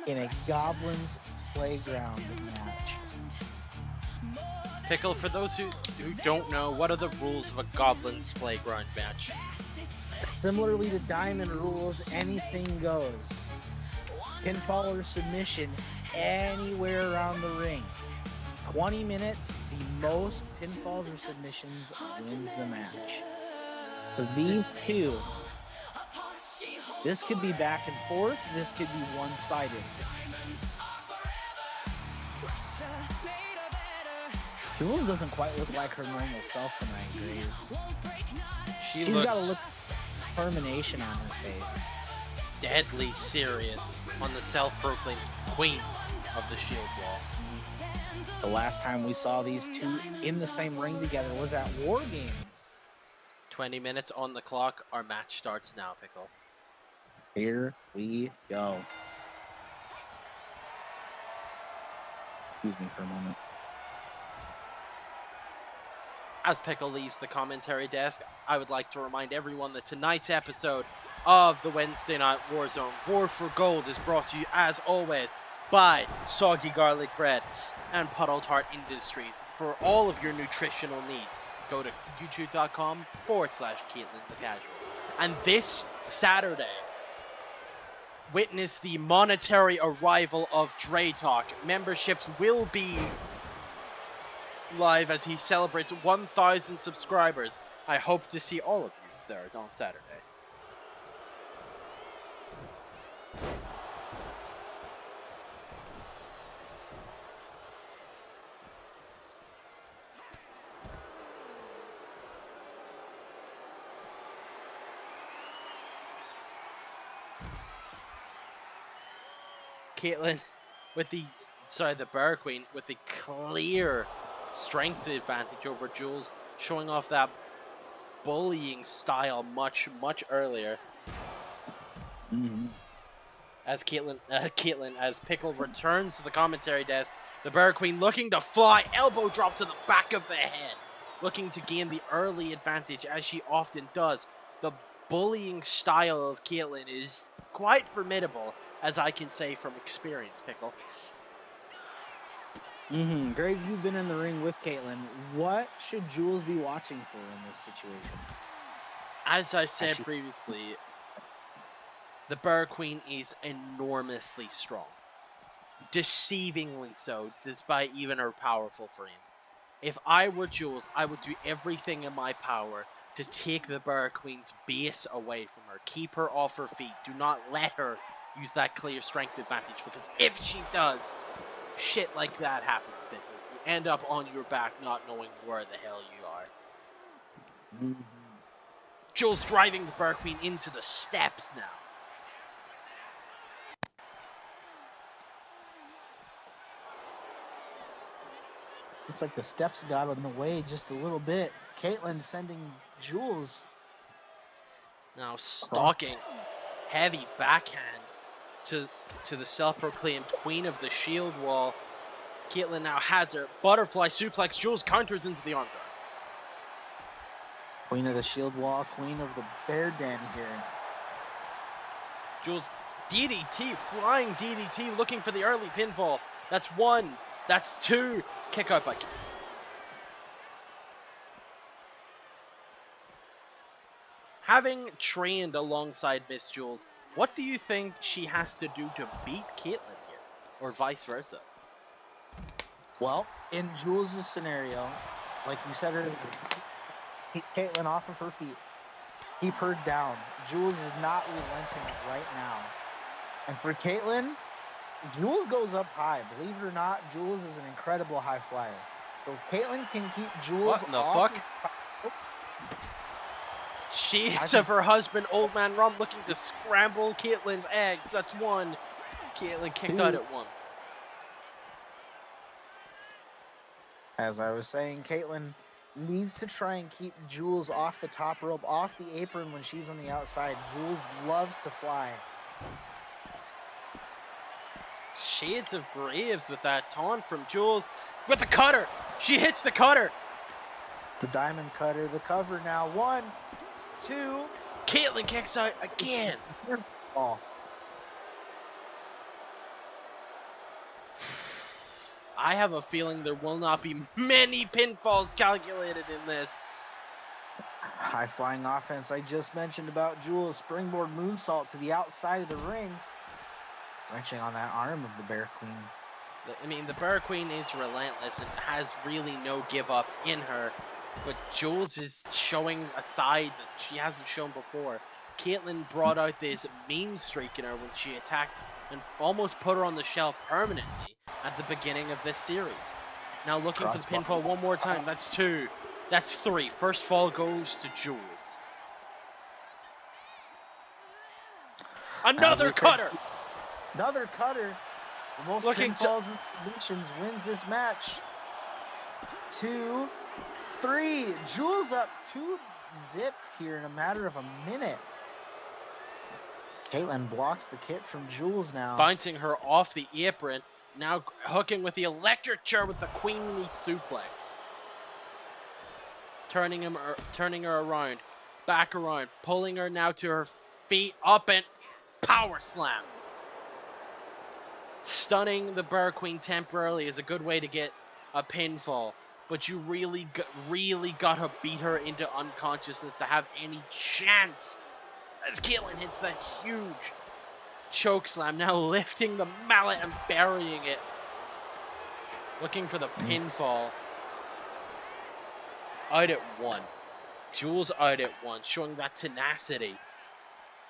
Speaker 2: in a Goblins Playground match.
Speaker 1: Pickle, for those who don't know, what are the rules of a Goblin's Playground match?
Speaker 2: Similarly to Diamond rules, anything goes. Pinfall or submission anywhere around the ring. 20 minutes, the most pinfalls or submissions wins the match. So these two, this could be back and forth, this could be one-sided. Jules doesn't quite look like her normal self tonight, Graves. She's got a look of determination on her face.
Speaker 1: Deadly serious on the self-proclaimed queen of the Shield Wall.
Speaker 2: The last time we saw these two in the same ring together was at War Games.
Speaker 1: 20 minutes on the clock. Our match starts now, Pickle.
Speaker 2: Here we go. Excuse me for a moment.
Speaker 1: As Pickle leaves the commentary desk, I would like to remind everyone that tonight's episode of the Wednesday Night Warzone War for Gold is brought to you, as always, by Soggy Garlic Bread and Puddle Tart Industries. For all of your nutritional needs, go to youtube.com/Caitlin the Casual. And this Saturday, witness the monetary arrival of Dre Talk. Memberships will be live as he celebrates 1,000 subscribers. I hope to see all of you there on Saturday. Caitlin with the Bear Queen with the clear strength advantage over Jules, showing off that bullying style much earlier. As as Pickle returns to the commentary desk, the Bear Queen looking to fly, elbow drop to the back of the head, looking to gain the early advantage as she often does. The bullying style of Caitlin is quite formidable, as I can say from experience, Pickle.
Speaker 2: Graves, you've been in the ring with Caitlin. What should Jules be watching for in this situation?
Speaker 1: As I said previously, the Bear Queen is enormously strong. Deceivingly so, despite even her powerful frame. If I were Jules, I would do everything in my power to take the Bear Queen's base away from her. Keep her off her feet. Do not let her use that clear strength advantage, because if she does, shit like that happens, Pickle. You end up on your back not knowing where the hell you are. Jules driving the Bear Queen into the steps now.
Speaker 2: Looks like the steps got in the way just a little bit. Caitlin sending Jules.
Speaker 1: Now stalking. Heavy backhand to the self-proclaimed queen of the shield wall. Caitlin now has her butterfly suplex. Jules counters into the armbar.
Speaker 2: Queen of the shield wall, queen of the bear den here.
Speaker 1: Jules DDT, flying DDT, looking for the early pinfall. That's one. That's two. Kick out by Caitlin. Having trained alongside Miss Jules, what do you think she has to do to beat Caitlin here? Or vice versa?
Speaker 2: Well, in Jules' scenario, like you said earlier, keep Caitlin off of her feet. Keep her down. Jules is not relenting right now. And for Caitlin, Jules goes up high. Believe it or not, Jules is an incredible high flyer. So if Caitlin can keep Jules
Speaker 1: What in the
Speaker 2: off...
Speaker 1: fuck? Shades of her husband, Old Man Rum, looking to scramble Caitlin's eggs. That's one. Caitlin kicked out at one.
Speaker 2: As I was saying, Caitlin needs to try and keep Jules off the top rope, off the apron when she's on the outside. Jules loves to fly.
Speaker 1: Shades of Braves with that taunt from Jules. With the cutter. She hits the cutter.
Speaker 2: The diamond cutter, the cover now. 1, 2.
Speaker 1: Caitlin kicks out again.
Speaker 2: Oh.
Speaker 1: I have a feeling there will not be many pinfalls calculated in this.
Speaker 2: High flying offense I just mentioned about Jules. Springboard moonsault to the outside of the ring. Wrenching on that arm of the Bear Queen.
Speaker 1: I mean, the Bear Queen is relentless and has really no give up in her. But Jules is showing a side that she hasn't shown before. Caitlyn brought out this mean streak in her when she attacked and almost put her on the shelf permanently at the beginning of this series. Now looking for the pinfall one more time. That's 2. That's 3. First fall goes to Jules. Another cutter!
Speaker 2: Another cutter. The most pinfalls and submissions wins this match. 2, 3. Jules up 2-zip here in a matter of a minute. Caitlyn blocks the kick from Jules now.
Speaker 1: Bouncing her off the apron. Now hooking with the electric chair with the queenly suplex. Turning her around. Back around. Pulling her now to her feet. Up and power slam. Stunning the Bear Queen temporarily is a good way to get a pinfall. But you really got to beat her into unconsciousness to have any chance. As Caitlyn hits that huge choke slam, now lifting the mallet and burying it. Looking for the pinfall. Out at 1. Jules out at 1, showing that tenacity.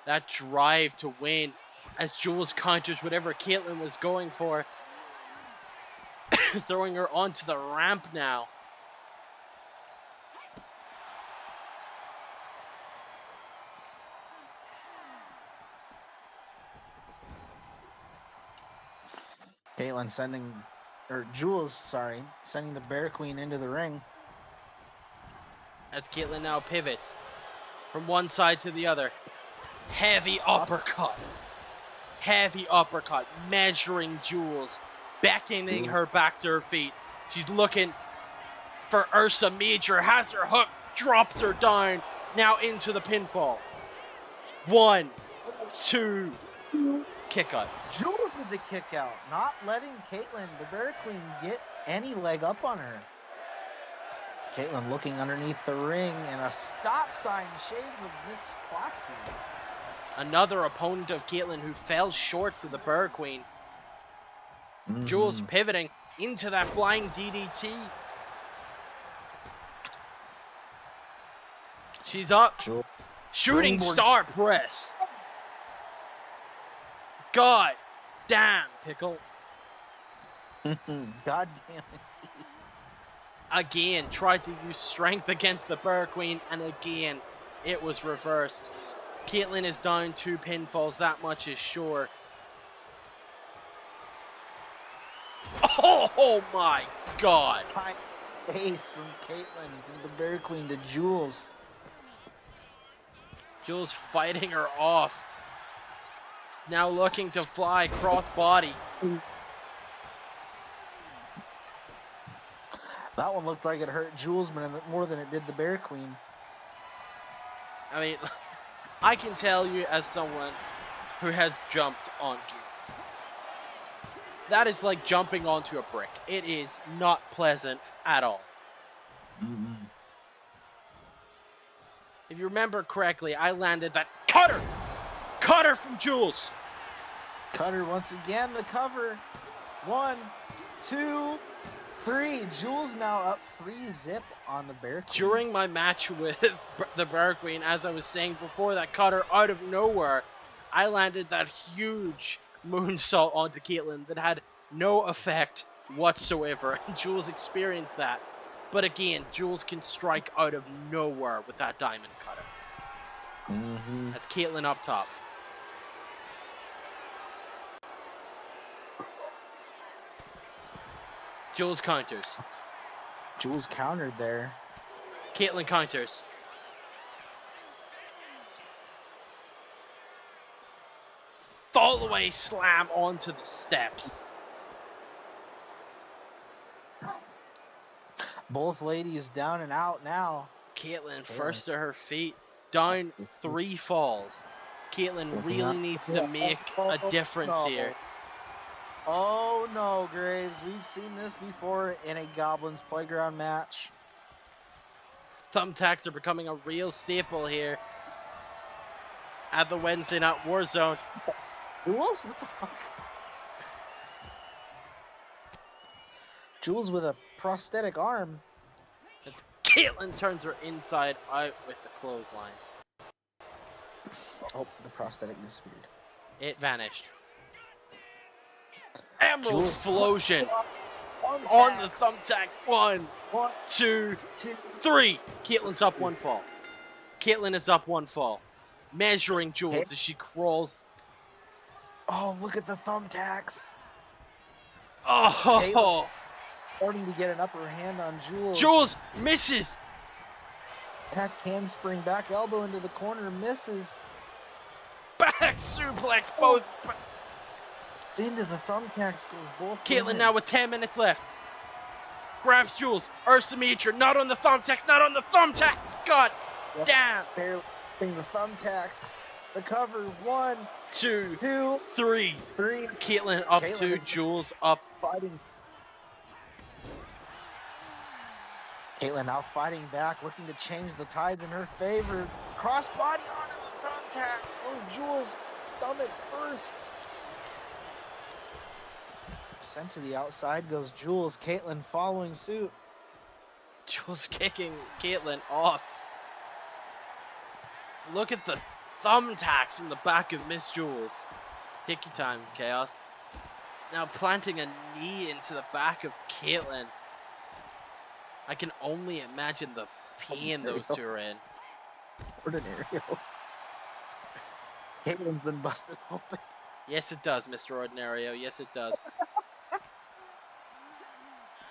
Speaker 1: That drive to win. As Jules counters whatever Caitlyn was going for. Throwing her onto the ramp now.
Speaker 2: Caitlyn Jules, sending the Bear Queen into the ring.
Speaker 1: As Caitlyn now pivots from one side to the other. Heavy uppercut. Heavy uppercut. Measuring Jules. Beckoning her back to her feet. She's looking for Ursa Major. Has her hook. Drops her down. Now into the pinfall. 1, 2. Kick out.
Speaker 2: Jules with the kick out. Not letting Caitlyn, the Bear Queen, get any leg up on her. Caitlyn looking underneath the ring and a stop sign. Shades of Miss Foxy.
Speaker 1: Another opponent of Caitlyn who fell short to the Bear Queen. Jules pivoting into that flying DDT. She's up. Shooting star press. God damn, Pickle.
Speaker 2: God damn it.
Speaker 1: Again, tried to use strength against the Bear Queen, and again, it was reversed. Caitlyn is down 2 pinfalls, that much is sure. Oh my God.
Speaker 2: High face from Caitlyn, from the Bear Queen to Jules.
Speaker 1: Jules fighting her off. Now looking to fly cross-body.
Speaker 2: That one looked like it hurt Jules more than it did the Bear Queen.
Speaker 1: I mean, I can tell you as someone who has jumped on gear. That is like jumping onto a brick. It is not pleasant at all. If you remember correctly, I landed that cutter! Cutter from Jules!
Speaker 2: Cutter once again, the cover. 1, 2, 3. Jules now up 3-zip on the Bear Queen.
Speaker 1: During my match with the Bear Queen, as I was saying before, that cutter out of nowhere, I landed that huge moonsault onto Caitlyn that had no effect whatsoever. And Jules experienced that. But again, Jules can strike out of nowhere with that diamond cutter. That's Caitlyn up top. Jules counters.
Speaker 2: Jules countered there.
Speaker 1: Caitlyn counters. Fall away slam onto the steps.
Speaker 2: Both ladies down and out now.
Speaker 1: Caitlyn first to her feet. Down 3 falls. Caitlyn really needs to make a difference here.
Speaker 2: Oh no, Graves. We've seen this before in a Goblins Playground match.
Speaker 1: Thumbtacks are becoming a real staple here at the Wednesday night Warzone.
Speaker 2: Jules? What the fuck? Jules with a prosthetic arm.
Speaker 1: Caitlyn turns her inside out with the clothesline.
Speaker 2: Oh, the prosthetic disappeared.
Speaker 1: It vanished. Emerald
Speaker 2: Jules
Speaker 1: explosion on the thumbtacks. 1, 2, 3. Caitlyn's up 1 fall. Caitlyn is up 1 fall. Measuring Jules as she crawls.
Speaker 2: Oh, look at the thumbtacks.
Speaker 1: Oh,
Speaker 2: Starting to get an upper hand on Jules.
Speaker 1: Jules misses.
Speaker 2: Back handspring, back elbow into the corner, misses.
Speaker 1: Back suplex, both.
Speaker 2: Into the thumbtacks goes both.
Speaker 1: Caitlyn
Speaker 2: women.
Speaker 1: now with 10 minutes left. Grabs Jules. Ursa Mitra, not on the thumbtacks, not on the thumbtacks. God damn.
Speaker 2: Barely bring the thumbtacks. The cover. 1,
Speaker 1: 2,
Speaker 2: 2,
Speaker 1: 3.
Speaker 2: 3.
Speaker 1: Caitlyn up
Speaker 2: Caitlyn
Speaker 1: 2, Jules up.
Speaker 2: Fighting. Caitlyn now fighting back, looking to change the tides in her favor. Cross body onto the thumbtacks. Goes Jules. Stomach first. Sent to the outside goes Jules. Caitlyn following suit.
Speaker 1: Jules kicking Caitlyn off. Look at the thumbtacks in the back of Miss Jules. Take your time, Chaos. Now planting a knee into the back of Caitlyn. I can only imagine the pain those two are in.
Speaker 2: Ordinary. Caitlyn's been busted open.
Speaker 1: Yes, it does, Mr. Ordinario. Yes, it does.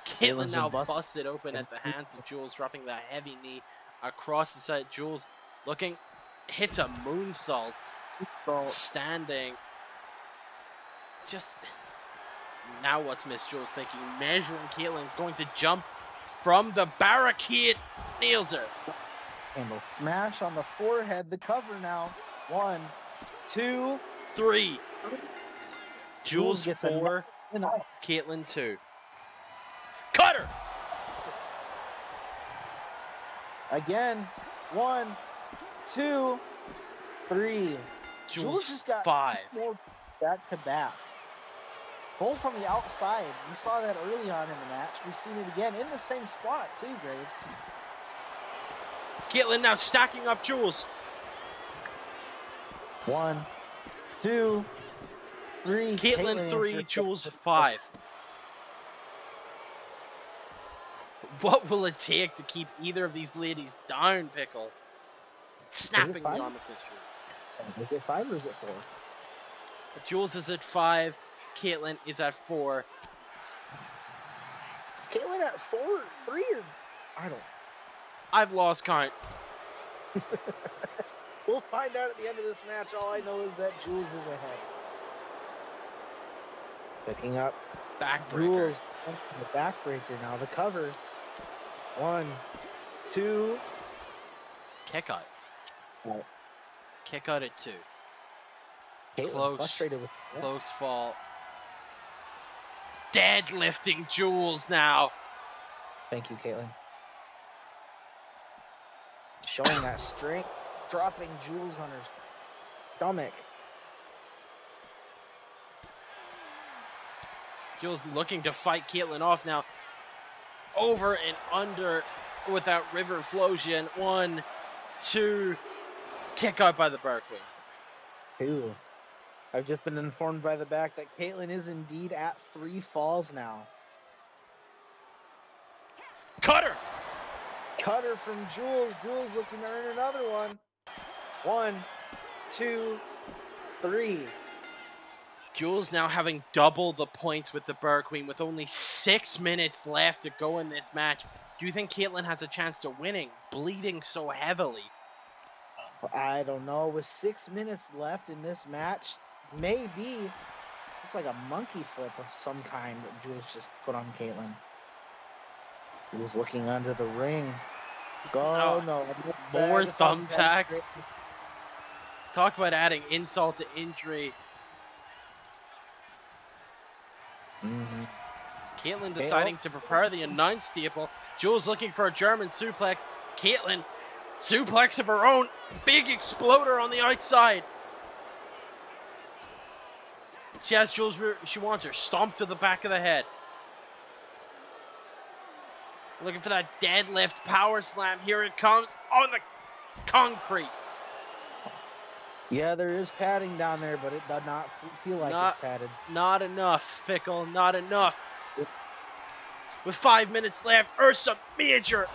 Speaker 1: Caitlyn now busted open at the hands of Jules, dropping the heavy knee across the side. Jules looking, hits a moonsault, standing. Just, now what's Miss Jules thinking? Measuring Caitlyn, going to jump from the barricade, nails her.
Speaker 2: And the smash on the forehead, the cover now. 1, 2,
Speaker 1: 3. Jules
Speaker 2: gets
Speaker 1: 4, Caitlyn 2. Cutter!
Speaker 2: Again. 1, 2, 3. Jules just got
Speaker 1: 5.
Speaker 2: more back to back. Both on the outside. We saw that early on in the match. We've seen it again in the same spot too, Graves.
Speaker 1: Caitlyn now stacking up Jules.
Speaker 2: 1, 2, 3.
Speaker 1: Caitlyn 3, Jules 5. What will it take to keep either of these ladies down, Pickle? Snapping me on the pistols.
Speaker 2: Is it 5 or is it 4?
Speaker 1: Jules is at 5. Caitlyn is at 4.
Speaker 2: Is Caitlyn at 4, 3, or I don't.
Speaker 1: I've lost count.
Speaker 2: We'll find out at the end of this match. All I know is that Jules is ahead. Picking up
Speaker 1: Backbreaker.
Speaker 2: Jules, the backbreaker now. The cover. 1, 2.
Speaker 1: Kick out.
Speaker 2: Right.
Speaker 1: Kick out at 2.
Speaker 2: Caitlyn
Speaker 1: Close.
Speaker 2: frustrated with
Speaker 1: Close fall. Deadlifting Jules now.
Speaker 2: Thank you, Caitlyn. Showing that strength, dropping Jules on her stomach.
Speaker 1: Jules looking to fight Caitlyn off now. Over and under with that river flosion. 1, 2. Kick out by the Berkeley.
Speaker 2: 2. I've just been informed by the back that Caitlyn is indeed at 3 falls now.
Speaker 1: Cutter!
Speaker 2: Cutter from Jules. Jules looking to earn another one. 1, 2, 3.
Speaker 1: Jules now having double the points with the Burr Queen with only 6 minutes left to go in this match. Do you think Caitlyn has a chance to winning, bleeding so heavily?
Speaker 2: I don't know. With 6 minutes left in this match, maybe. It's like a monkey flip of some kind that Jules just put on Caitlyn. Jules looking under the ring. Oh, no.
Speaker 1: More thumbtacks. Talk about adding insult to injury. Caitlin deciding to prepare the announce table. Jules looking for a German suplex. Caitlin, suplex of her own. Big exploder on the outside. She has Jules where she wants her. Stomp to the back of the head. Looking for that deadlift power slam. Here it comes on the concrete.
Speaker 2: Yeah, there is padding down there, but it does not feel like it's padded.
Speaker 1: Not enough, Pickle. Not enough. With 5 minutes left, Ursa Major.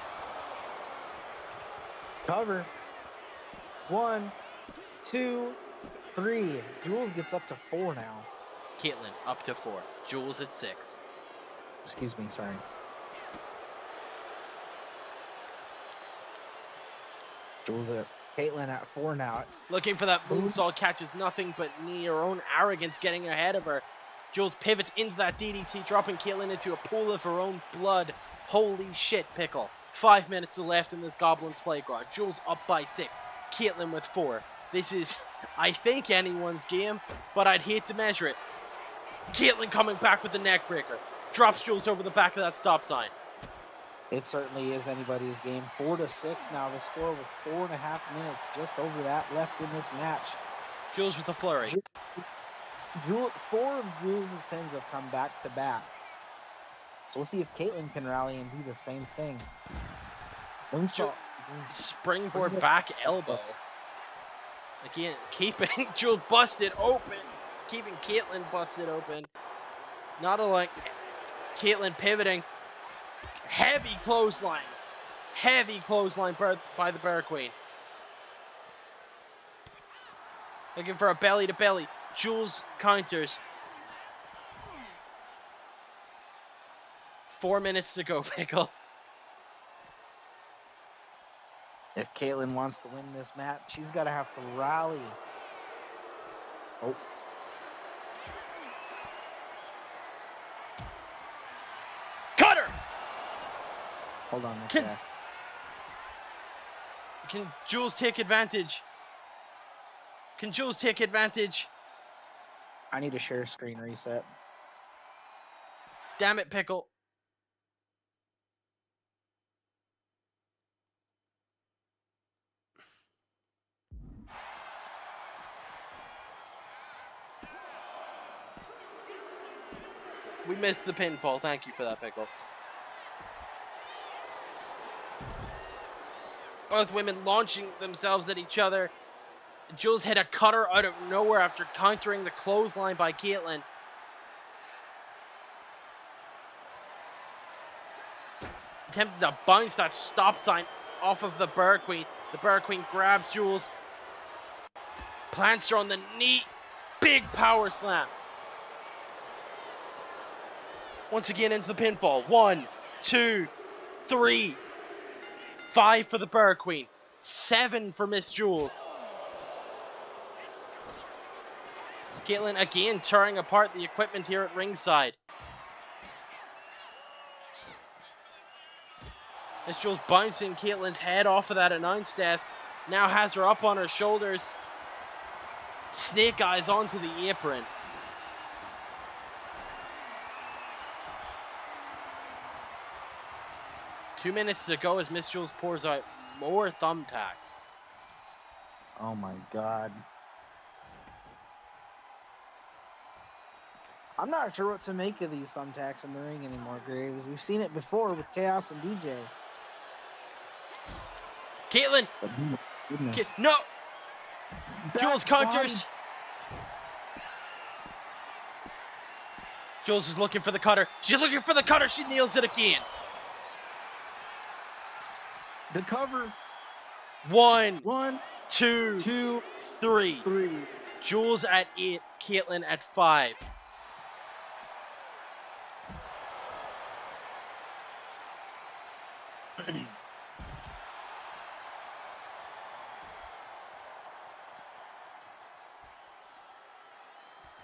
Speaker 2: Cover. 1, 2, 3. Jules gets up to 4 now.
Speaker 1: Caitlin up to 4. Jules at 6.
Speaker 2: Excuse me, sorry. Jules at Caitlin at 4 now.
Speaker 1: Looking for that moonsault, catches nothing but knee. Her own arrogance getting ahead of her. Jules pivots into that DDT, dropping Caitlin into a pool of her own blood. Holy shit, Pickle. 5 minutes left in this Goblin's playground. Jules up by 6. Caitlin with 4. This is, I think, anyone's game, but I'd hate to measure it. Caitlin coming back with the neck breaker. Drops Jules over the back of that stop sign.
Speaker 2: It certainly is anybody's game. 4-6 now. The score with 4.5 minutes, just over that left in this match.
Speaker 1: Jules with a flurry.
Speaker 2: 4 of Jules' pins have come back to back. So we'll see if Caitlin can rally and do the same thing. Moonsault.
Speaker 1: Springboard back elbow. Again, keeping Jules busted open. Keeping Caitlin busted open. Not allowing Caitlin pivoting. Heavy clothesline. Heavy clothesline by the Bear Queen. Looking for a belly to belly. Jules counters. 4 minutes to go, Pickle.
Speaker 2: If Caitlin wants to win this match, she's got to have to rally. Oh.
Speaker 1: Cutter!
Speaker 2: Hold on.
Speaker 1: Can Jules take advantage? Can Jules take advantage?
Speaker 2: I need a share screen reset.
Speaker 1: Damn it, Pickle. We missed the pinfall. Thank you for that, Pickle. Both women launching themselves at each other. Jules hit a cutter out of nowhere after countering the clothesline by Caitlin. Attempted to bounce that stop sign off of the Bear Queen. The Bear Queen grabs Jules. Plants her on the knee. Big power slam. Once again into the pinfall. 1, 2, 3. 5 for the Bear Queen. 7 for Miss Jules. Caitlin again tearing apart the equipment here at ringside. Miss Jules bouncing Caitlin's head off of that announce desk. Now has her up on her shoulders. Snake eyes onto the apron. Two minutes to go as Miss Jules pours out more thumbtacks.
Speaker 2: Oh my god. I'm not sure what to make of these thumbtacks in the ring anymore, Graves. We've seen it before with Chaos and DJ.
Speaker 1: Caitlin! No! Jules counters! Jules is looking for the cutter. She's looking for the cutter. She nails it again.
Speaker 2: The cover.
Speaker 1: 1,
Speaker 2: 1,
Speaker 1: 2,
Speaker 2: 2,
Speaker 1: 3.
Speaker 2: 3.
Speaker 1: Jules at 8, Caitlin at 5.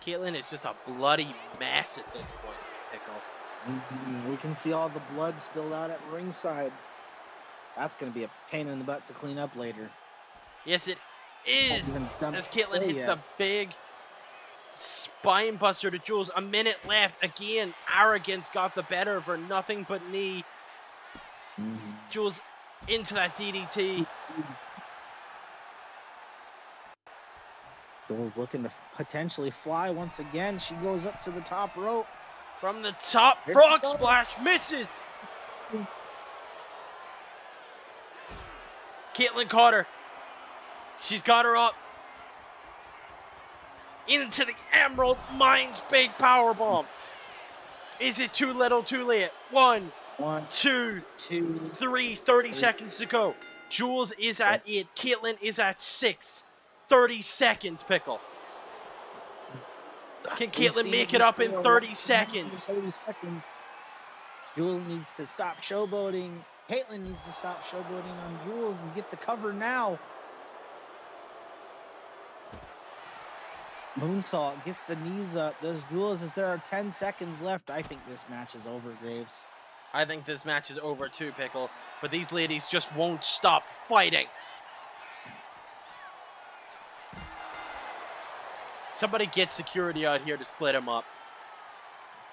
Speaker 1: Caitlin is just a bloody mess at this point, Pickle.
Speaker 2: We can see all the blood spilled out at ringside. That's going to be a pain in the butt to clean up later.
Speaker 1: Yes, it is. As Caitlin hits the big Spine buster to Jules. A minute left. Again, arrogance got the better of her. Nothing but knee. Jules into that DDT.
Speaker 2: Jules looking to potentially fly once again. She goes up to the top rope.
Speaker 1: From the top, frog splash, misses. Caitlyn caught her. She's got her up. Into the Emerald Mines big power bomb. Is it too little, too late? One, two, 3, 30 seconds to go. Jules is at 8. Caitlyn is at 6. 30 seconds, Pickle. Can Caitlyn make it up in 30 seconds?
Speaker 2: 30 seconds. Jules needs to stop showboating. Caitlyn needs to stop showboating on Jules and get the cover now. Moonsault gets the knees up. Does Jules as there are 10 seconds left? I think this match is over, Graves.
Speaker 1: I think this match is over too, Pickle. But these ladies just won't stop fighting. Somebody get security out here to split them up.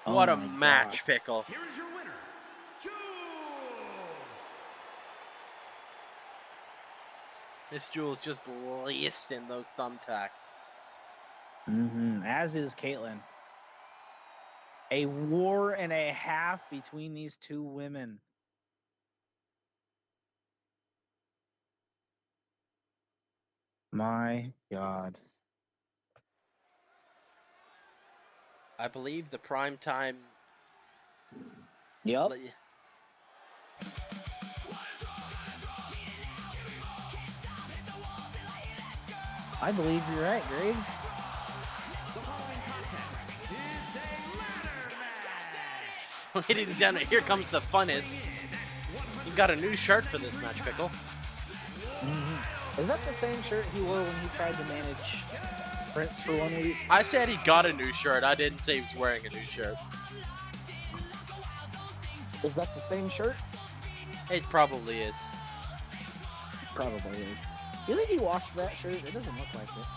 Speaker 1: What a match, Pickle.
Speaker 3: Here is your winner, Jules.
Speaker 1: Miss Jules just lacing those thumbtacks.
Speaker 2: As is Caitlyn. A war and a half between these two women. My God.
Speaker 1: I believe the primetime.
Speaker 2: Yep. I believe you're right, Graves.
Speaker 3: The following contest is a ladder match.
Speaker 1: Ladies and gentlemen, here comes the funnest. You got a new shirt for this match, Pickle.
Speaker 2: Is that the same shirt he wore when he tried to manage Prince for 1 week?
Speaker 1: I said he got a new shirt. I didn't say he was wearing a new shirt.
Speaker 2: Is that the same shirt?
Speaker 1: It probably is.
Speaker 2: Probably is. You think he washed that shirt? It doesn't look like it.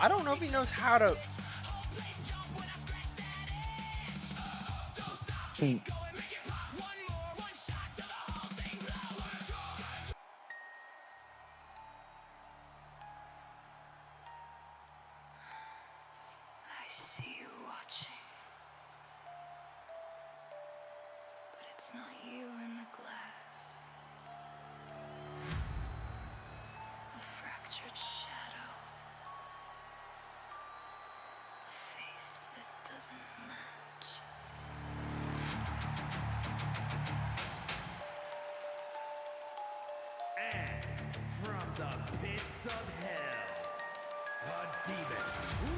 Speaker 1: I don't know if he knows how to.
Speaker 5: I see you watching, but it's not you in the glass. A fractured shadow, a face that doesn't match.
Speaker 3: And from the pits of hell, a demon,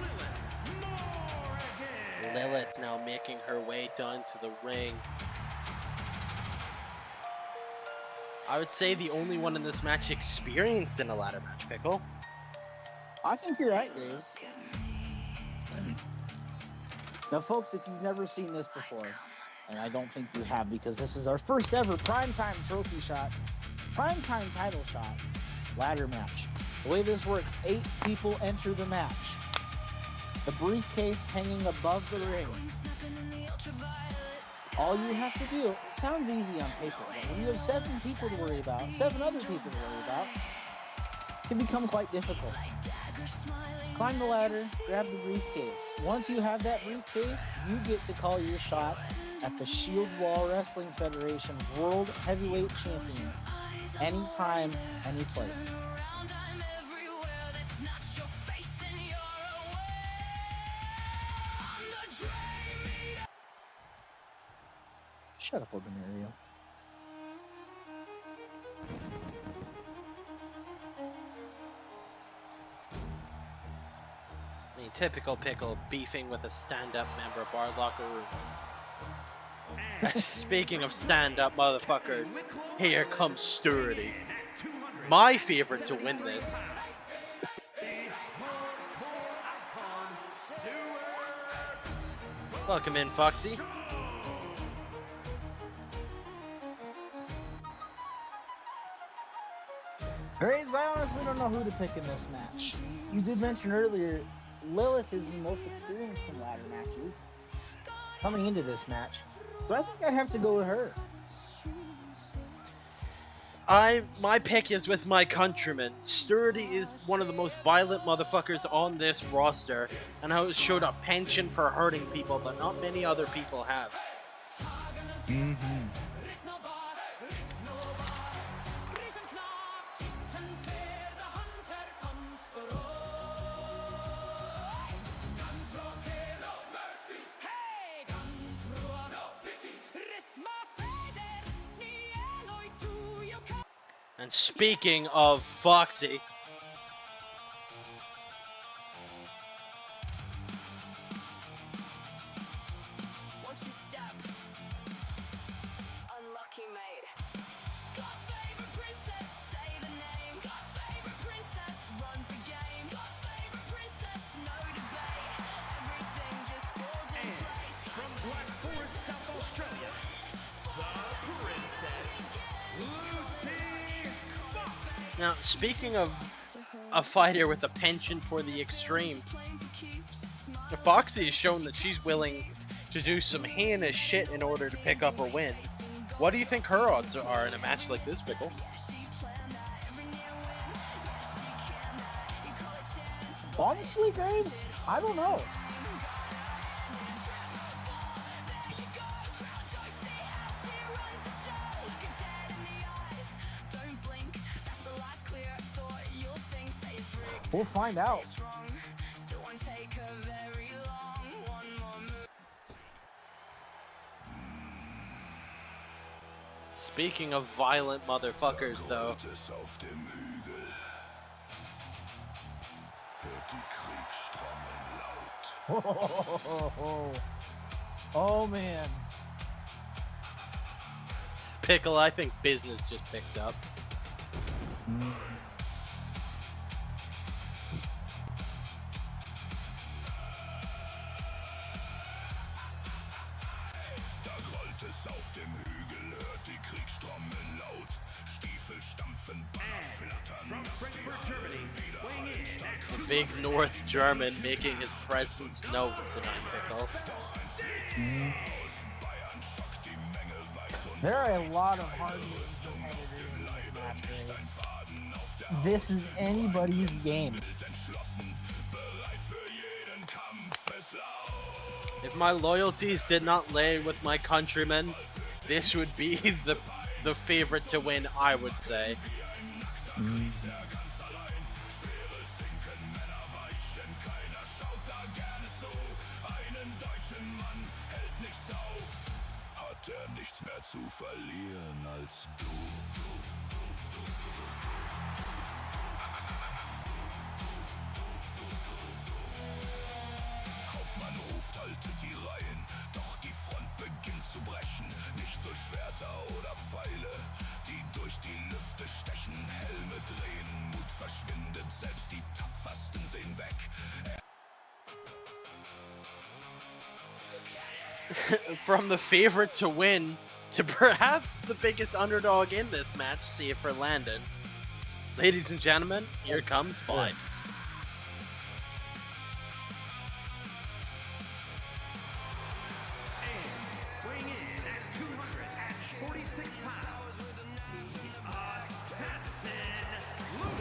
Speaker 3: Lilith Morrigan.
Speaker 1: Lilith now making her way down to the ring. I would say the only one in this match experienced in a ladder match, Pickle.
Speaker 2: I think you're right, Graves. Now, folks, if you've never seen this before, and I don't think you have because this is our first ever primetime trophy shot, primetime title shot, ladder match. The way this works, 8 people enter the match. The briefcase hanging above the ring. All you have to do, it sounds easy on paper, but when you have 7 people to worry about, 7 other people to worry about, it can become quite difficult. Climb the ladder, grab the briefcase. Once you have that briefcase, you get to call your shot at the Shield Wall Wrestling Federation World Heavyweight Champion. Anytime, any place. Shut up, Urban Ariel.
Speaker 1: I mean, typical Pickle beefing with a stand-up member of our locker room. Speaking of stand-up motherfuckers, here comes Stewarty. My favorite to win this. Welcome in, Foxy.
Speaker 2: Graves, I honestly don't know who to pick in this match. You did mention earlier Lilith is the most experienced in ladder matches coming into this match. So I think I'd have to go with her.
Speaker 1: My pick is with my countryman. Sturdy is one of the most violent motherfuckers on this roster, and has showed a penchant for hurting people that not many other people have. And speaking of Foxy,
Speaker 5: Unlucky, mate. God's favorite princess, say the name. God's favorite princess runs the game. God's favorite princess, no debate. Everything just falls in place.
Speaker 3: From Black Forest, South Australia, the Princess, Lucy Fox.
Speaker 1: now speaking of a fighter with a penchant for the extreme, Foxy has shown that she's willing to do some heinous shit in order to pick up a win. What do you think her odds are in a match like this, Pickle?
Speaker 2: Honestly, Graves, I don't know. We'll find out.
Speaker 1: Speaking of violent motherfuckers, though,
Speaker 4: Es auf dem Hügel. Hört die Kriegstrommel laut.
Speaker 2: Oh man.
Speaker 1: Pickle, I think business just picked up.
Speaker 4: Da rollt es auf dem Hügel, hört die Kriegstrommel laut. Stiefel stampfen, Banner flattern.
Speaker 3: From Frankfurt, Germany, weighing in at
Speaker 1: The big North German making his presence known tonight, Pickle.
Speaker 4: Bayern schockt die Menge weit und
Speaker 2: There are a lot of hard-hitting competitors in this match, Graves. This is anybody's game.
Speaker 4: entschlossen, bereit für jeden Kampf, es laut.
Speaker 1: If my loyalties did not lay with my countrymen, this would be the favorite to win, I would say.
Speaker 4: Hat nichts mehr zu verlieren als du. Hauptmann ruft, haltet die Reihen, doch die Front beginnt zu brechen. Nicht durch Schwerter oder Pfeile, die durch die Lüfte stechen. Helme drehen, Mut verschwindet, selbst die Tapfersten sehen weg.
Speaker 1: From the favorite to win to perhaps the biggest underdog in this match, see it for Landon. Ladies and gentlemen, here comes Vibes.
Speaker 3: and weighing in at 246 pounds, assassin Louis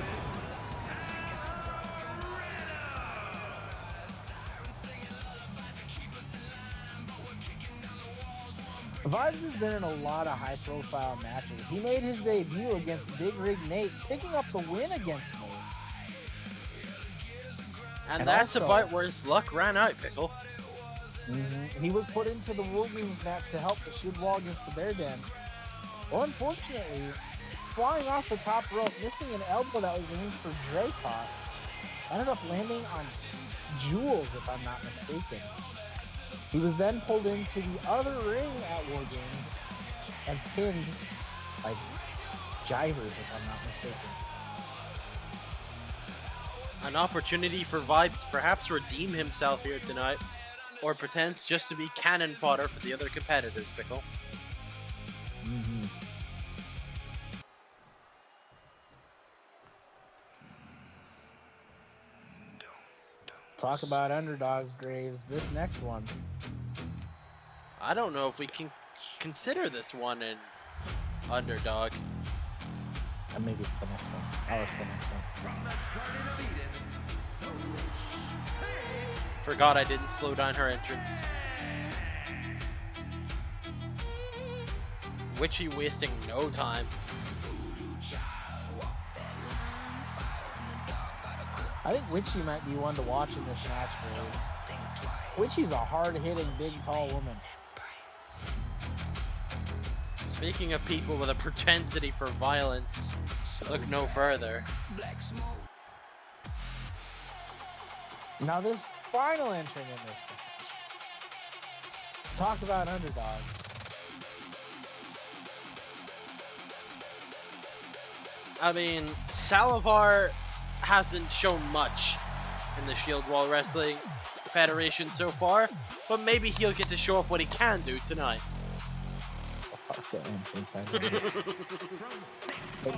Speaker 2: Vibes has been in a lot of high-profile matches. He made his debut against Big Rig Nate, picking up the win against Nate.
Speaker 1: And
Speaker 2: And
Speaker 1: that's
Speaker 2: also-
Speaker 1: a fight where his luck ran out, Pickle.
Speaker 2: He was put into the World Games match to help the Shield Wall against the Bear Den. Well, unfortunately, flying off the top rope, missing an elbow that was aimed for Dre Talk, ended up landing on Jules, if I'm not mistaken. He was then pulled into the other ring at War Games and pinned by Jivers, if I'm not mistaken.
Speaker 1: An opportunity for Vibes to perhaps redeem himself here tonight, or pretends just to be cannon fodder for the other competitors, Pickle.
Speaker 2: Talk about underdogs, Graves. This next one.
Speaker 1: I don't know if we can consider this one an underdog.
Speaker 2: Maybe it's the next one. Oh, it's the next one.
Speaker 3: From the Garden of Eden, the
Speaker 1: Forgot I didn't slow down her entrance. Witchy wasting no time.
Speaker 2: I think Witchy might be one to watch in this match, Graves. Witchy's a hard-hitting, big, tall woman.
Speaker 1: Speaking of people with a propensity for violence, look no further.
Speaker 2: Now this final entrant in this match. Talk about underdogs.
Speaker 1: I mean, Salivar hasn't shown much in the Shield Wall Wrestling Federation so far, but maybe he'll get to show off what he can do tonight.
Speaker 2: Fuck the entrance, I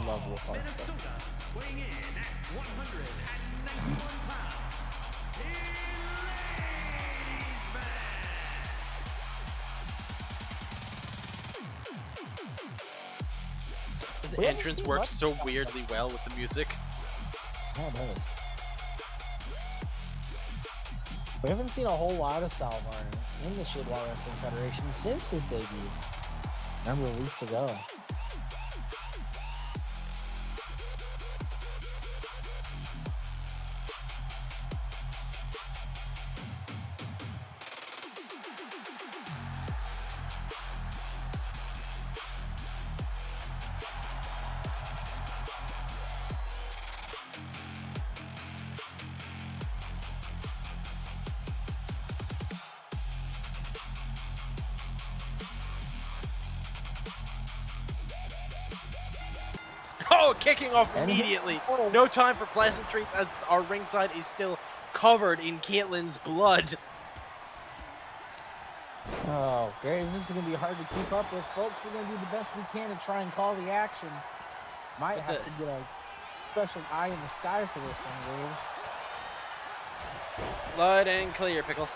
Speaker 2: love Wolf Hard.
Speaker 3: Minnesota, weighing in at 191 pounds, in ladies' match.
Speaker 1: His
Speaker 2: We haven't
Speaker 1: entrance
Speaker 2: seen
Speaker 1: works
Speaker 2: much
Speaker 1: so weirdly well with the music.
Speaker 2: Yeah, it does. We haven't seen a whole lot of Salvar in the Shield Wall Wrestling Federation since his debut. A number of weeks ago.
Speaker 1: Oh, kicking off
Speaker 2: And-
Speaker 1: immediately. No time for pleasantries as our ringside is still covered in Caitlin's blood.
Speaker 2: Oh, Graves, this is going to be hard to keep up with, folks. We're going to do the best we can to try and call the action. Might have to get a special eye in the sky for this one, Graves.
Speaker 1: Loud and clear, Pickle.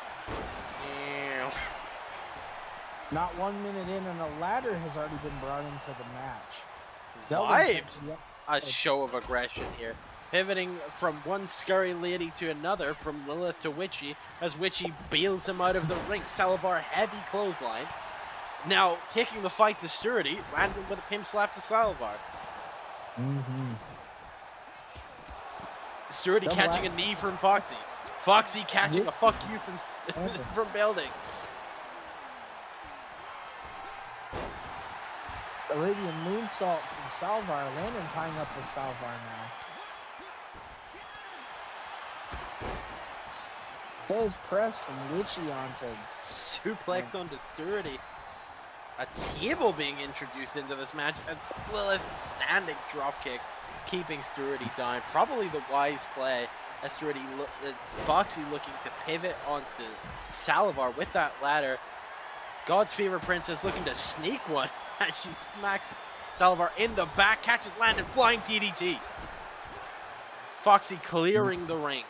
Speaker 1: Yeah.
Speaker 2: Not 1 minute in, and a ladder has already been brought into the match.
Speaker 1: Vibes. A show of aggression here. Pivoting from one scurry lady to another, from Lilith to Witchy, as Witchy bails him out of the ring. Salivar heavy clothesline. Now taking the fight to Sturdy, random with a pimp slap to Salivar.
Speaker 2: Mm-hmm.
Speaker 1: Sturdy
Speaker 2: Double
Speaker 1: catching a
Speaker 2: axe.
Speaker 1: knee from Foxy. Foxy catching a fuck you from from Belding.
Speaker 2: Arabian moonsault from Salvar. Landon tying up with Salvar now. Fez press from Witchy onto
Speaker 1: Suplex onto Sturdy. A table being introduced into this match as Lilith standing dropkick, keeping Sturdy down. Probably the wise play as Sturdy Foxy looking to pivot onto Salivar with that ladder. God's favorite princess looking to sneak one as she smacks Salivar in the back, catches Landon, flying DDT. Foxy clearing the ring.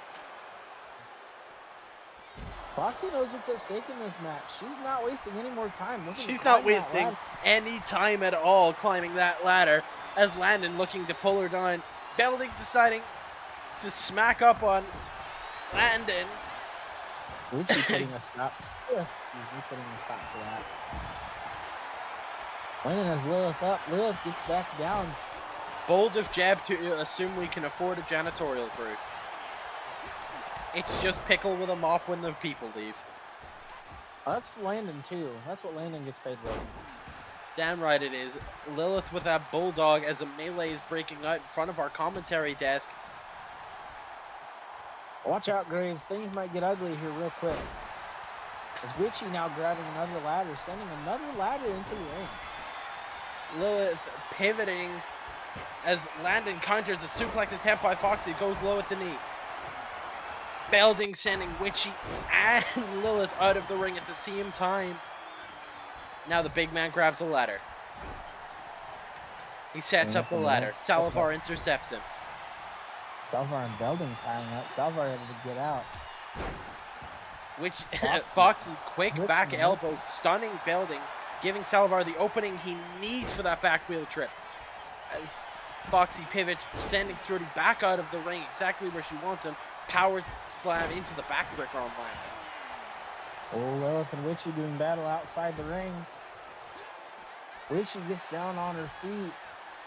Speaker 2: Foxy knows what's at stake in this match. She's not wasting any more time. Looking to
Speaker 1: She's
Speaker 2: climb
Speaker 1: not
Speaker 2: that
Speaker 1: wasting
Speaker 2: ladder.
Speaker 1: any time at all climbing that ladder as Landon looking to pull her down. Belding deciding to smack up on Landon.
Speaker 2: Witchy putting a stop. Excuse me, putting a stop to that. Landon has Lilith up. Lilith gets back down.
Speaker 1: Bold of jab to assume we can afford a janitorial crew. It's just Pickle with a mop when the people leave.
Speaker 2: Oh, that's Landon too. That's what Landon gets paid with.
Speaker 1: Damn right it is. Lilith with that bulldog as a melee is breaking out in front of our commentary desk.
Speaker 2: Watch out, Graves. Things might get ugly here real quick. As Witchy now grabbing another ladder, sending another ladder into the ring.
Speaker 1: Lilith pivoting as Landon counters a suplex attempt by Foxy, goes low at the knee. Belding sending Witchy and Lilith out of the ring at the same time. Now the big man grabs the ladder. He sets up the ladder. Salivar intercepts him.
Speaker 2: Salvar and Belding tying up. Salvar had to get out.
Speaker 1: Which
Speaker 2: Foxy.
Speaker 1: Foxy quick
Speaker 2: Whip
Speaker 1: back
Speaker 2: man.
Speaker 1: elbow, stunning building, giving Salazar the opening he needs for that back wheel trip. As Foxy pivots, sending Sturdy back out of the ring, exactly where she wants him. Power slam into the backbreaker on land.
Speaker 2: Oh, Lilith and Witchy doing battle outside the ring. Witchy gets down on her feet.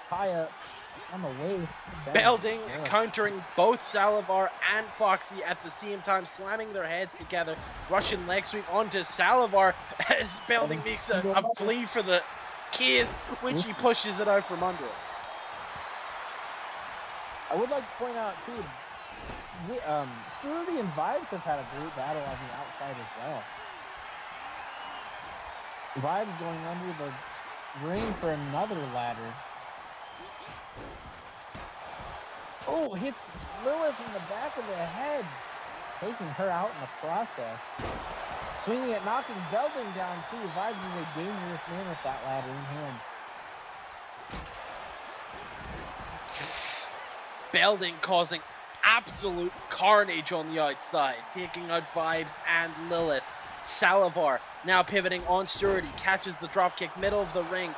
Speaker 2: Tie up on the way.
Speaker 1: Belding
Speaker 2: Yeah.
Speaker 1: countering both Salivar and Foxy at the same time, slamming their heads together. Russian leg sweep onto Salivar as Belding makes a flea for the kiss, which he pushes it out from under him.
Speaker 2: I would like to point out too, Sturdy and Vibes have had a great battle on the outside as well. Vibes going under the ring for another ladder. Oh, hits Lilith in the back of the head, taking her out in the process. Swinging it, knocking Belding down too. Vibes is a dangerous man with that ladder in hand.
Speaker 1: Belding causing absolute carnage on the outside, taking out Vibes and Lilith. Salivar now pivoting on Sturdy, catches the dropkick middle of the ring.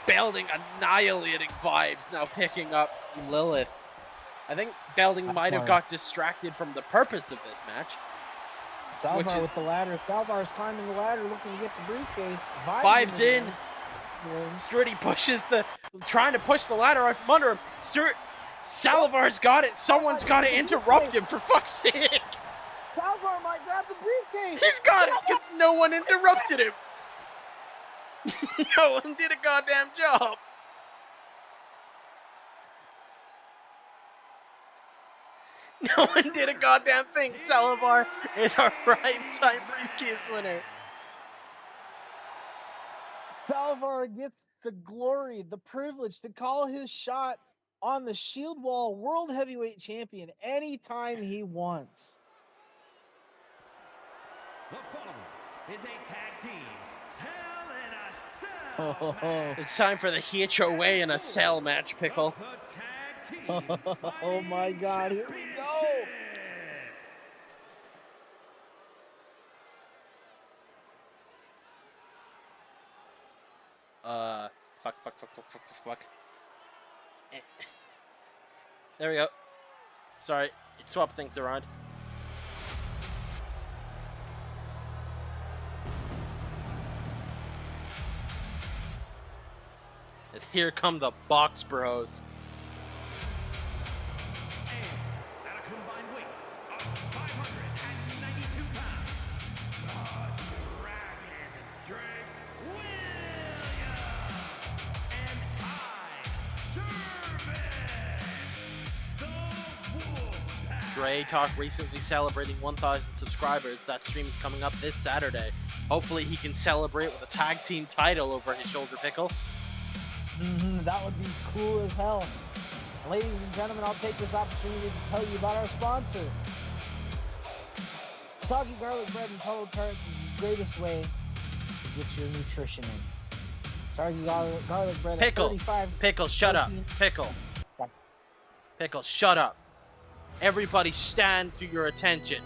Speaker 1: Belding annihilating Vibes, now picking up Lilith. I think Belding might have got distracted from the purpose of this match.
Speaker 2: Salvar with the ladder. Salvar's climbing the ladder looking to get the briefcase.
Speaker 1: Vibes in.
Speaker 2: ring.
Speaker 1: Sturdy pushes trying to push the ladder out from under him. Salivar's got it. Someone's got to interrupt him, for fuck's sake.
Speaker 2: Salvar might grab the briefcase.
Speaker 1: He's got it because no one interrupted him. No one did a goddamn job. No one did a goddamn thing. Salivar is our primetime briefcase winner.
Speaker 2: Salvar gets the glory, the privilege to call his shot on the Shield Wall World Heavyweight Champion anytime he wants.
Speaker 3: The following is a tag team Hell in a Cell match.
Speaker 1: It's time for the HOA in a cell match, Pickle.
Speaker 3: The tag team
Speaker 2: Oh my God, here we go.
Speaker 1: Fuck. Eh. There we go. Sorry, it swapped things around. And here come the Box Bros.
Speaker 3: And at a combined weight of 592 pounds, the Dragon, Drake Williams, and the Wolfpack.
Speaker 1: Dre Talk recently celebrating 1,000 subscribers. That stream is coming up this Saturday. Hopefully he can celebrate with a tag team title over his shoulder, Pickle.
Speaker 2: That would be cool as hell. Ladies and gentlemen, I'll take this opportunity to tell you about our sponsor. Soggy garlic bread and Polo Tarts is the greatest way to get your nutrition in. Soggy garlic bread at
Speaker 1: Pickle,
Speaker 2: 35
Speaker 1: Pickle, shut up.
Speaker 2: protein.
Speaker 1: Pickle, shut up. Everybody stand to your attention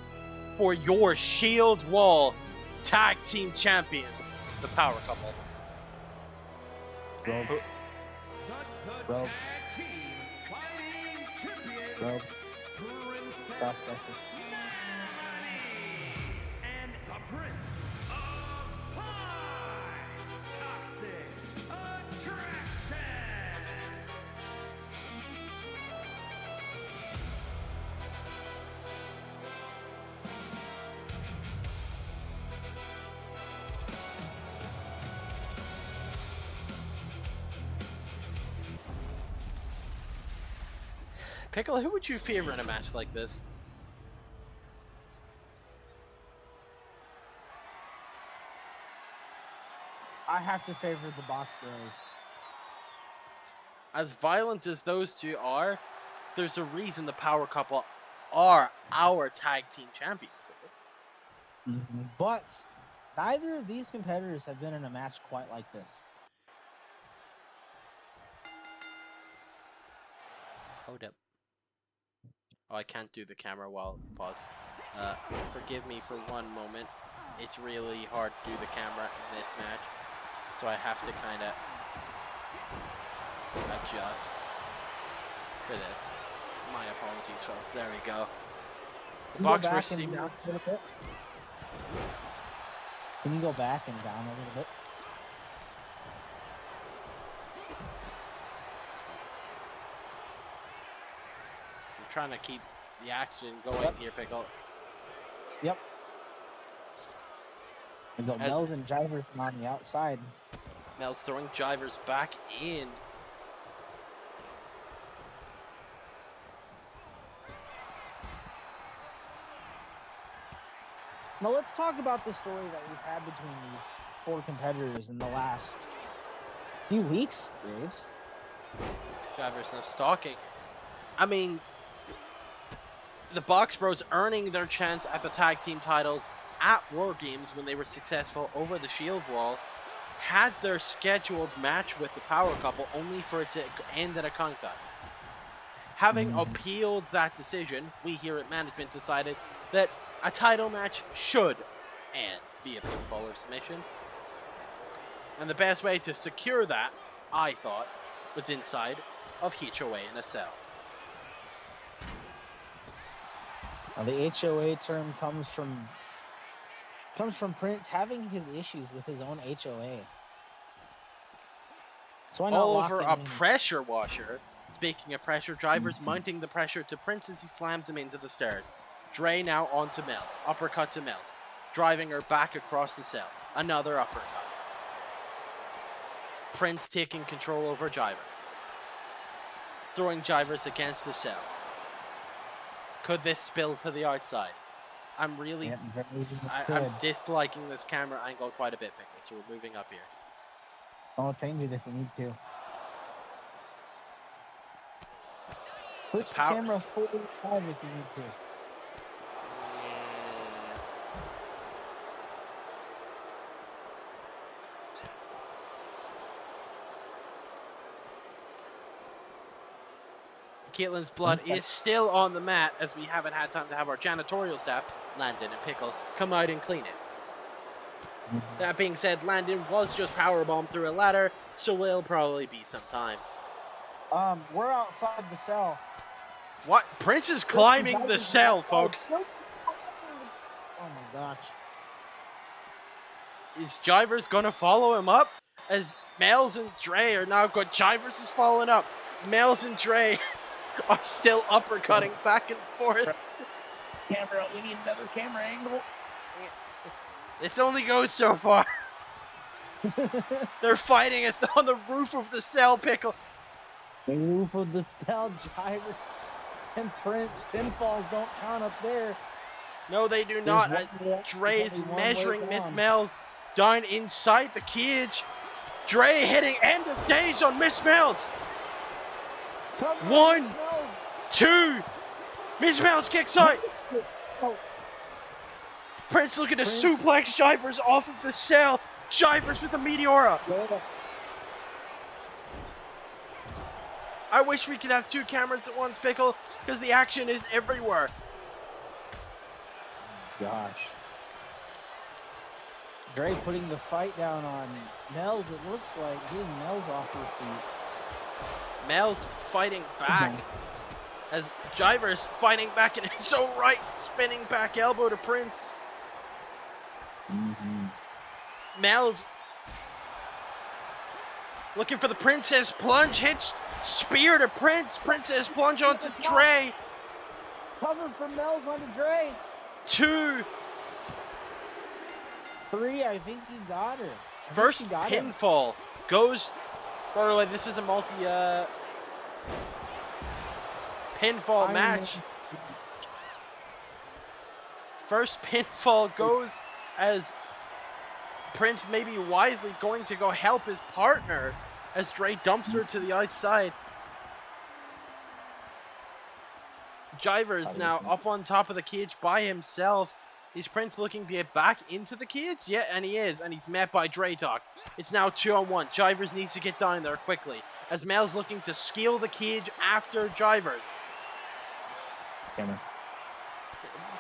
Speaker 1: for your Shield Wall Tag Team Champions, the Power Couple.
Speaker 2: Rob.
Speaker 3: The
Speaker 2: Rob.
Speaker 3: tag team fighting champions,
Speaker 2: Rob.
Speaker 3: Princess
Speaker 2: Cross-dresser.
Speaker 3: Melanie and the Prince of High Toxic Attraction.
Speaker 1: Pickle, who would you favor in a match like this?
Speaker 2: I have to favor the Box Bros.
Speaker 1: As violent as those two are, there's a reason the Power Couple are our tag team champions. Pickle.
Speaker 2: But neither of these competitors have been in a match quite like this.
Speaker 1: Hold up. Oh, I can't do the camera while pause. Forgive me for one moment. It's really hard to do the camera in this match, so I have to kind of adjust for this. My apologies, folks. There we go. The box
Speaker 2: back
Speaker 1: versus
Speaker 2: and
Speaker 1: team.
Speaker 2: down a little bit? Can you go back and down a little bit?
Speaker 1: I'm trying to keep the action going here, Pickle.
Speaker 2: Yep. And go
Speaker 1: As-
Speaker 2: Melvin Jiver on the outside.
Speaker 1: Mel's throwing Jivers back in.
Speaker 2: Now let's talk about the story that we've had between these 4 competitors in the last few weeks, Graves.
Speaker 1: Jivers now stalking. I mean, the Box Bros earning their chance at the tag team titles at War Games when they were successful over the Shield Wall had their scheduled match with the Power Couple only for it to end at a countdown. Having appealed that decision, we here at management decided that a title match should end via pinfall or submission. And the best way to secure that, I thought, was inside of HOA in a cell.
Speaker 2: Now, the HOA term comes from Prince having his issues with his own HOA. So why not
Speaker 1: All
Speaker 2: lock
Speaker 1: over
Speaker 2: him
Speaker 1: a
Speaker 2: in?
Speaker 1: pressure washer. Speaking of pressure, Drivers mounting the pressure to Prince as he slams him into the stairs. Dre now onto Mel's. Uppercut to Mel's. Driving her back across the cell. Another uppercut. Prince taking control over Jivers. Throwing Jivers against the cell. Could this spill to the outside? I'm really...
Speaker 2: Yeah,
Speaker 1: I'm disliking this camera angle quite a bit, Pickle, so we're moving up here.
Speaker 2: I'll change it if you need to. Switch the camera 45 if you need to.
Speaker 1: Caitlin's blood is still on the mat as we haven't had time to have our janitorial staff, Landon and Pickle, come out and clean it. That being said, Landon was just powerbombed through a ladder, so will probably be some time.
Speaker 2: We're outside the cell.
Speaker 1: What? Prince is climbing the cell, folks.
Speaker 2: Oh my gosh.
Speaker 1: Is Jivers gonna follow him up? As Mels and Dre are now good. Jivers is following up. Mels and Dre are still uppercutting back and forth.
Speaker 2: Camera, we need another camera angle.
Speaker 1: This only goes so far. They're fighting it on the roof of the cell, Pickle.
Speaker 2: The roof of the cell, Jivers and Prince. Pinfalls don't count up there.
Speaker 1: No, they do not. Dre's measuring Miss Mel's down inside the cage. Dre hitting end of days on Miss Mel's. 1, 2. Miss Mel's kicks out. Prince looking to suplex Jivers off of the cell. Jivers with the Meteora. I wish we could have 2 cameras at once, Pickle, because the action is everywhere.
Speaker 2: Gosh. Dre putting the fight down on Nels, it looks like, getting Nels off her feet.
Speaker 1: Mel's fighting back as Jivers fighting back in his own right, spinning back elbow to Prince. Mel's looking for the Princess Plunge, hits spear to Prince. Princess Plunge onto Dre.
Speaker 2: Cover from Nels onto Dre.
Speaker 1: 2.
Speaker 2: 3, I think he got her.
Speaker 1: First pinfall goes. By the way, this is a multi pinfall match. First pinfall goes as Prince maybe wisely going to go help his partner as Dre dumps her to the outside. Jivers now up on top of the cage by himself. Is Prince looking to get back into the cage? Yeah, and he is, and he's met by Dre Talk. It's now 2-on-1. Jivers needs to get down there quickly as Mel's looking to scale the cage after Jivers.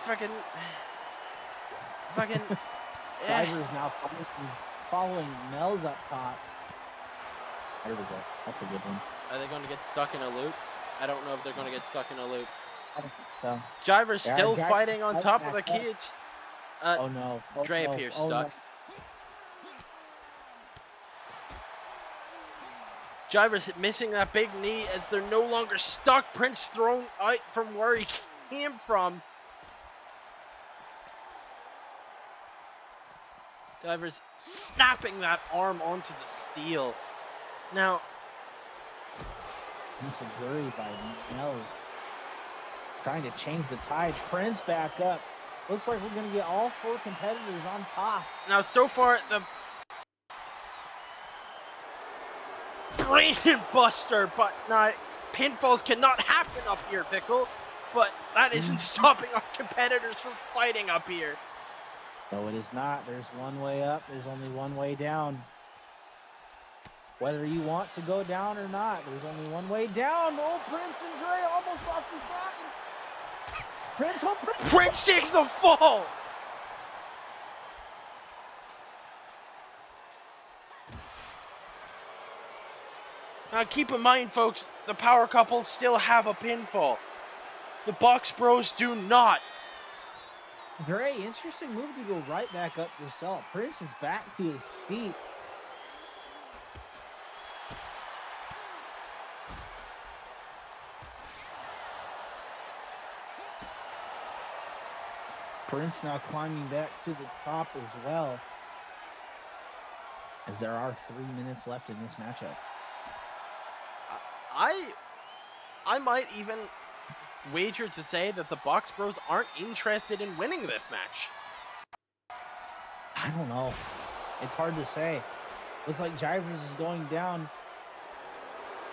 Speaker 1: fucking. Fucking.
Speaker 2: Driver's now following Mel's up top. There we go. That's a good one.
Speaker 1: Are they going to get stuck in a loop? I don't know if they're going to get stuck in a loop.
Speaker 2: I don't think so.
Speaker 1: Driver's
Speaker 2: Yeah,
Speaker 1: still
Speaker 2: Driver's
Speaker 1: fighting on
Speaker 2: right
Speaker 1: top of the
Speaker 2: back up.
Speaker 1: cage.
Speaker 2: Oh no. Oh,
Speaker 1: Dre
Speaker 2: no.
Speaker 1: appears
Speaker 2: Oh,
Speaker 1: stuck.
Speaker 2: no.
Speaker 1: Driver's missing that big knee as they're no longer stuck. Prince thrown out from where he came from. Driver's snapping that arm onto the steel. Now,
Speaker 2: Misaguri by Nels. Trying to change the tide. Prince back up. Looks like we're going to get all 4 competitors on top.
Speaker 1: now so far the brain buster, but now pinfalls cannot happen up here, Fickle. But that isn't stopping our competitors from fighting up here.
Speaker 2: No, it is not. There's one way up. There's only one way down. Whether you want to go down or not, there's only one way down. Oh, Prince and Dre almost off the side. Prince, oh, Prince.
Speaker 1: Prince takes the fall. Now keep in mind, folks, the power couple still have a pinfall. The Box Bros do not.
Speaker 2: Dre, interesting move to go right back up the cell. Prince is back to his feet. Prince now climbing back to the top as well. As there are 3 minutes left in this matchup.
Speaker 1: I might even wager to say that the Box Bros aren't interested in winning this match.
Speaker 2: I don't know. It's hard to say. Looks like Jivers is going down.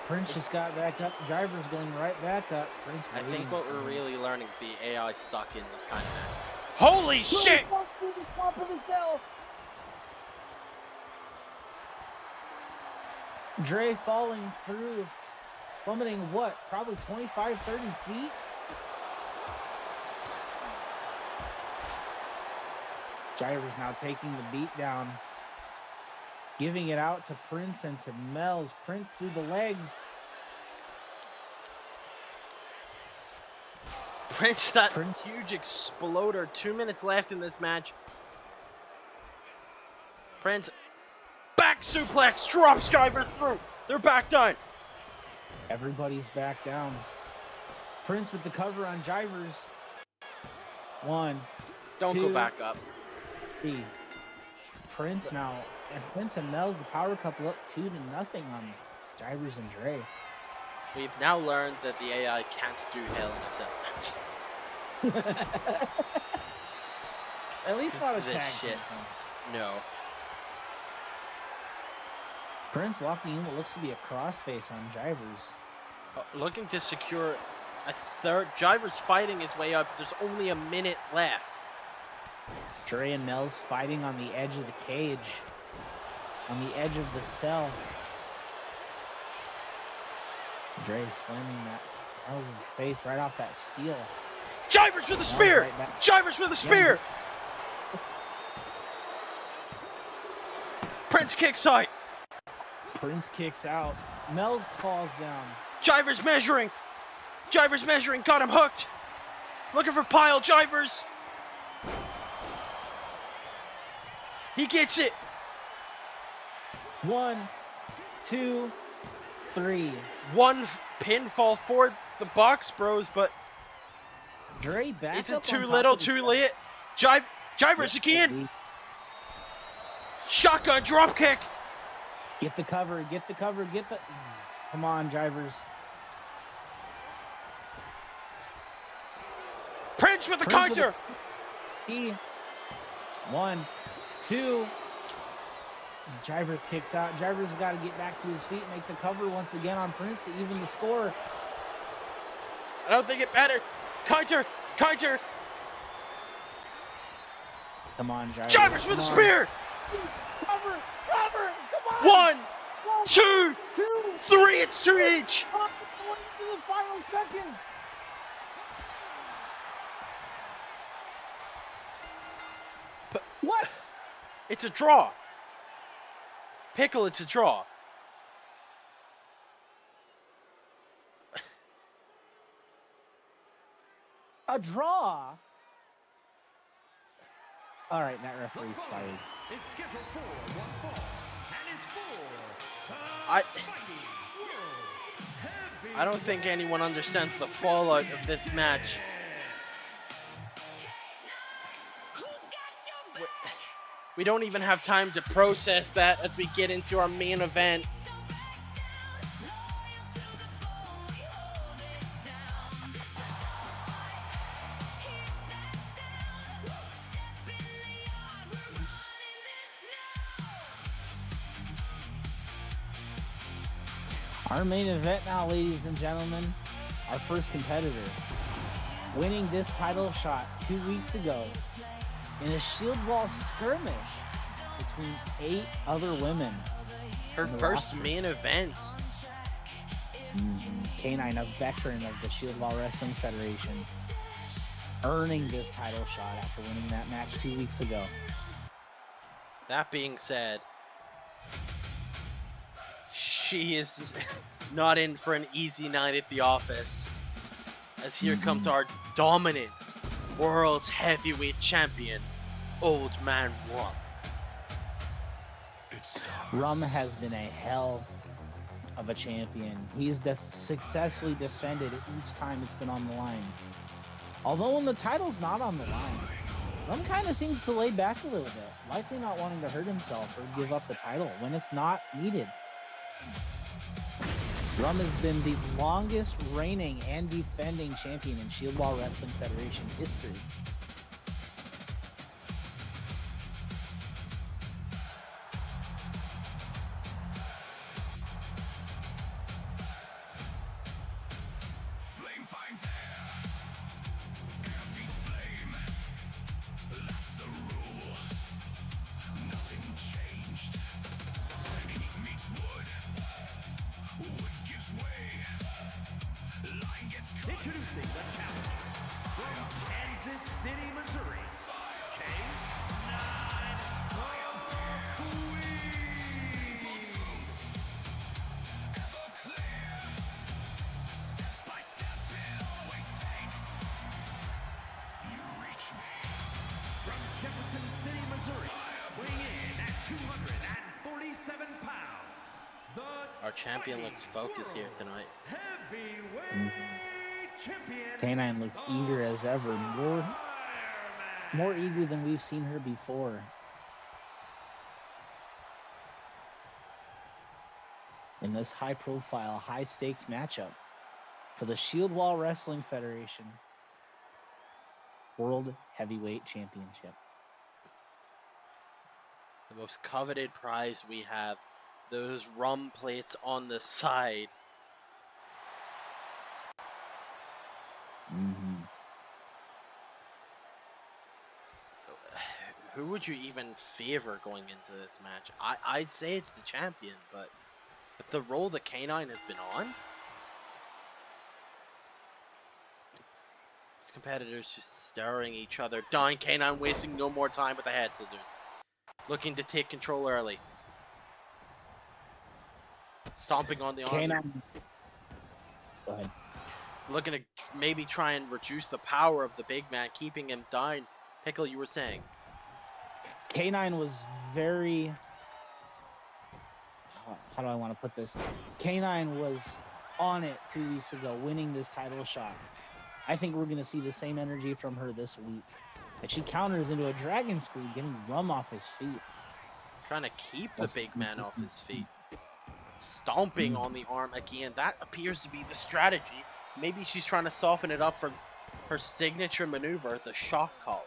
Speaker 2: Prince just got back up. Jivers going right back up. Prince
Speaker 1: I think
Speaker 2: waiting
Speaker 1: what
Speaker 2: for
Speaker 1: we're
Speaker 2: him.
Speaker 1: really learning is the AI suck in this kind of match. Holy shit!
Speaker 2: Top of the cell. Dre falling through, plummeting what? Probably 25, 30 feet? Jivers now taking the beat down. Giving it out to Prince and to Mel's. Prince through the legs.
Speaker 1: Prince, that huge exploder. 2 minutes left in this match. Prince, back suplex, drops Jivers through. They're back down.
Speaker 2: Everybody's back down. Prince with the cover on Jivers. 1,
Speaker 1: Don't
Speaker 2: 2,
Speaker 1: go back up.
Speaker 2: 3. Prince now, and Prince and Mel's the power couple up 2-0 on Jivers and Dre.
Speaker 1: We've now learned that the AI can't do Hell in a Cell matches.
Speaker 2: At least not a
Speaker 1: This
Speaker 2: tag
Speaker 1: shit.
Speaker 2: team.
Speaker 1: No.
Speaker 2: Prince locking in what looks to be a crossface on Jivers.
Speaker 1: Looking to secure a third. Jivers fighting his way up. There's only a minute left.
Speaker 2: Dre and Nels fighting on the edge of the cage. On the edge of the cell. Dre slamming that face right off that steel.
Speaker 1: Jivers with a spear!
Speaker 2: right back.
Speaker 1: Jivers with a spear! Prince kicks out.
Speaker 2: Prince kicks out. Nels falls down.
Speaker 1: Jivers measuring. Jivers measuring. Got him hooked. Looking for pile. Jivers. He gets it.
Speaker 2: 1, 2, 3.
Speaker 1: One pinfall for the Box Bros, but
Speaker 2: Dre back
Speaker 1: is
Speaker 2: up
Speaker 1: it too
Speaker 2: on top
Speaker 1: little,
Speaker 2: of the
Speaker 1: too
Speaker 2: cell.
Speaker 1: late? Jivers again. Shotgun drop kick.
Speaker 2: Get the cover, get the cover, get the... Come on, Jivers.
Speaker 1: Prince with the
Speaker 2: Prince with
Speaker 1: counter.
Speaker 2: 1, 2. Jiver kicks out. Jiver's got to get back to his feet, make the cover once again on Prince to even the score.
Speaker 1: I don't think it mattered. Counter. Counter.
Speaker 2: Come on, Jiver.
Speaker 1: Jivers with a spear.
Speaker 2: Cover, cover, come on.
Speaker 1: 1, 2, 3. It's 2 each.
Speaker 2: Going into the final seconds.
Speaker 1: It's a draw. Pickle, it's a draw.
Speaker 2: A draw. All right, that
Speaker 3: The
Speaker 2: referee's
Speaker 3: following
Speaker 2: fired.
Speaker 3: is scheduled for one fall and is for the
Speaker 1: I
Speaker 3: Fighting World
Speaker 1: I don't think anyone understands the fallout of this match.
Speaker 5: Who's got your back?
Speaker 1: We don't even have time to process that as we get into our main event.
Speaker 5: Don't back down. Loyal to the bone, we hold it down. This is our fight. Hear that sound? Step in the yard, we're running this now.
Speaker 2: Our main event now, ladies and gentlemen, our first competitor, winning this title shot 2 weeks ago in a shield wall skirmish between 8 other women.
Speaker 1: Her
Speaker 2: The
Speaker 1: first
Speaker 2: roster.
Speaker 1: main event.
Speaker 2: K9, a veteran of the Shield Wall Wrestling Federation, earning this title shot after winning that match 2 weeks ago.
Speaker 1: That being said, she is not in for an easy night at the office. As here comes our dominant world's heavyweight champion, Old Man Rum.
Speaker 2: Rum has been a hell of a champion. He's successfully defended each time it's been on the line. Although when the title's not on the line, Rum kind of seems to lay back a little bit, likely not wanting to hurt himself or give up the title when it's not needed. Rum has been the longest reigning and defending champion in Shield Wall Wrestling Federation history.
Speaker 4: Flame finds air. Air beats flame. That's the rule. Nothing changed. Heat meets wood. Wood gives way. Line gets cut.
Speaker 3: Introducing the challenger from Kansas City, Missouri, K9 the
Speaker 4: Step by step, it always takes. You reach me.
Speaker 3: From Jefferson City, Missouri, weighing in at 247 pounds, the
Speaker 1: Our champion
Speaker 3: Fighting
Speaker 1: looks focused here
Speaker 3: World
Speaker 1: tonight.
Speaker 3: Heavyweight champion.
Speaker 2: K9 looks eager as ever, more eager than we've seen her before. In this high-profile, high-stakes matchup for the Shield Wall Wrestling Federation World Heavyweight Championship.
Speaker 1: The most coveted prize we have. Those rum plates on the side. Who would you even favor going into this match? I'd say it's the champion, but with the role that K9 has been on, these competitors just staring each other down. K9 wasting no more time with the head scissors, looking to take control early, stomping on the arm,
Speaker 2: K9. Go ahead.
Speaker 1: looking to maybe try and reduce the power of the big man, keeping him down. Pickle, you were saying.
Speaker 2: K9 was very. How do I want to put this? K9 was on it 2 weeks ago, winning this title shot. I think we're going to see the same energy from her this week. And she counters into a dragon screw, getting Rum off his feet.
Speaker 1: Trying to keep the big man off his feet. Stomping on the arm again. That appears to be the strategy. Maybe she's trying to soften it up for her signature maneuver, the shock collar.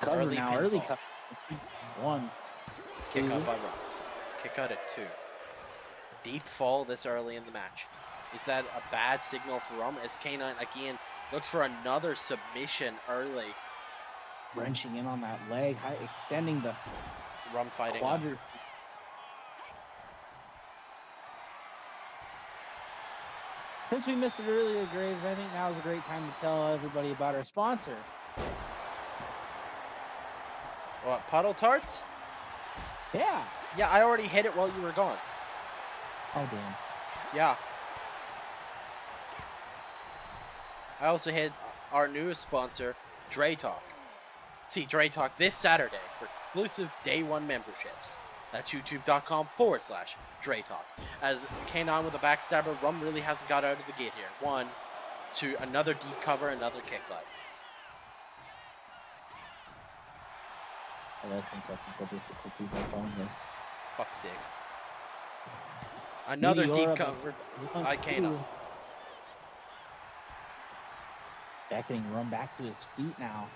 Speaker 2: Cover
Speaker 1: Early
Speaker 2: now, early
Speaker 1: pinfall.
Speaker 2: cover. 1,
Speaker 1: Kick
Speaker 2: 2.
Speaker 1: out by Rum. Kick out at 2. Deep fall this early in the match. Is that a bad signal for Rum? As K9 again looks for another submission early.
Speaker 2: Wrenching in on that leg, extending the
Speaker 1: Rum fighting.
Speaker 2: quadri. Since we missed it earlier, Graves, I think now is a great time to tell everybody about our sponsor,
Speaker 1: What, puddle tarts?
Speaker 2: Yeah.
Speaker 1: Yeah, I already hit it while you were gone.
Speaker 2: Oh damn.
Speaker 1: Yeah. I also hit our newest sponsor, Dre Talk. See Dre Talk this Saturday for exclusive day one memberships. That's youtube.com/Dre Talk. As K9 with a backstabber, Rum really hasn't got out of the gate here. 1, 2, another deep cover, another kick leg.
Speaker 2: I had some technical difficulties. I apologize.
Speaker 1: Fuck's sake. Another deep
Speaker 2: Meteora,
Speaker 1: cover
Speaker 2: but
Speaker 1: by K9.
Speaker 2: Jack getting run back to his feet now.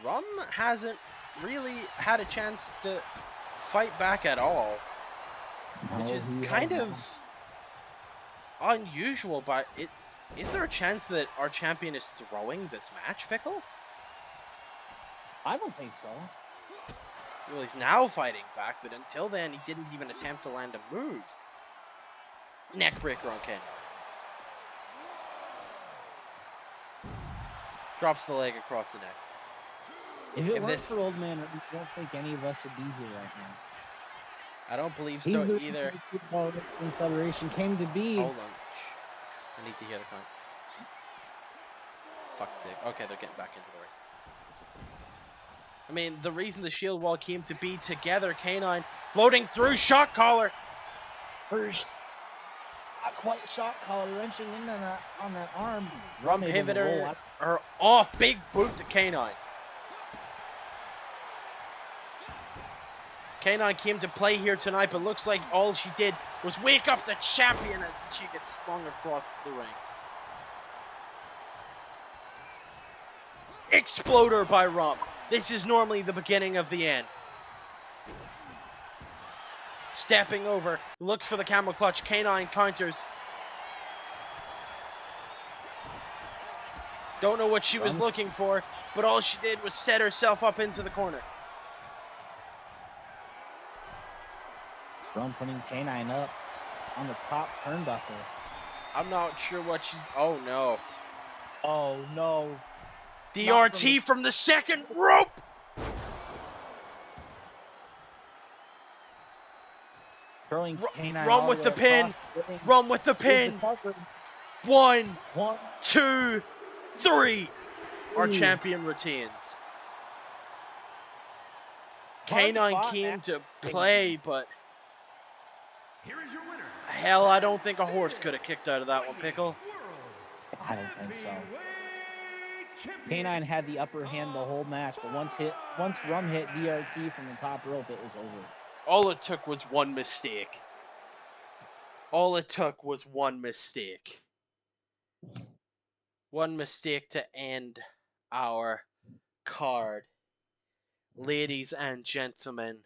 Speaker 1: Rum hasn't really had a chance to fight back at all, which
Speaker 2: No,
Speaker 1: is
Speaker 2: he
Speaker 1: kind
Speaker 2: has
Speaker 1: of unusual, but is there a chance that our champion is throwing this match, Pickle?
Speaker 2: I don't think so.
Speaker 1: Well, he's now fighting back, but until then, he didn't even attempt to land a move. Neckbreaker on Ken. Drops the leg across the neck.
Speaker 2: If it
Speaker 1: If
Speaker 2: weren't
Speaker 1: this-
Speaker 2: for Old Man, I don't think any of us would be here right now.
Speaker 1: I don't believe
Speaker 2: He's
Speaker 1: so
Speaker 2: the
Speaker 1: either.
Speaker 2: reason the Football Wrestling Federation came to be.
Speaker 1: Hold on. I need to hear the count. Fuck's sake. Okay, they're getting back into the ring. I mean, the reason the Shield Wall came to be together, K9 floating through shot collar.
Speaker 2: First, not quite shot collar, wrenching in on that arm.
Speaker 1: Rum
Speaker 2: able to roll
Speaker 1: pivoter
Speaker 2: out.
Speaker 1: or off, big boot to K9. K9 came to play here tonight, but looks like all she did was wake up the champion as she gets slung across the ring. Exploder by Rum. This is normally the beginning of the end. Stepping over, looks for the camel clutch. K9 counters. Don't know what she was looking for, but all she did was set herself up into the corner.
Speaker 2: Rum putting K9 up on the top turnbuckle.
Speaker 1: I'm not sure what she's... Oh, no.
Speaker 2: Oh no.
Speaker 1: DRT from the second rope!
Speaker 2: Throwing K9
Speaker 1: Rum
Speaker 2: all
Speaker 1: with
Speaker 2: way
Speaker 1: the pin.
Speaker 2: across the ring.
Speaker 1: Rum with the
Speaker 2: Here's the
Speaker 1: pin.
Speaker 2: cover.
Speaker 1: 1,
Speaker 2: 1,
Speaker 1: 2, 3. Our
Speaker 2: Ooh.
Speaker 1: champion retains.
Speaker 2: Hard
Speaker 1: K9
Speaker 2: fought
Speaker 1: came
Speaker 2: match.
Speaker 1: to play, but
Speaker 3: Here is your winner.
Speaker 1: hell, I don't think a horse could have kicked out of that one, Pickle.
Speaker 2: I don't think so.
Speaker 3: Champion.
Speaker 2: K9 had the upper hand the whole match, but once Rum hit DRT from the top rope, it was over.
Speaker 1: All it took was one mistake. All it took was one mistake. One mistake to end our card. Ladies and gentlemen,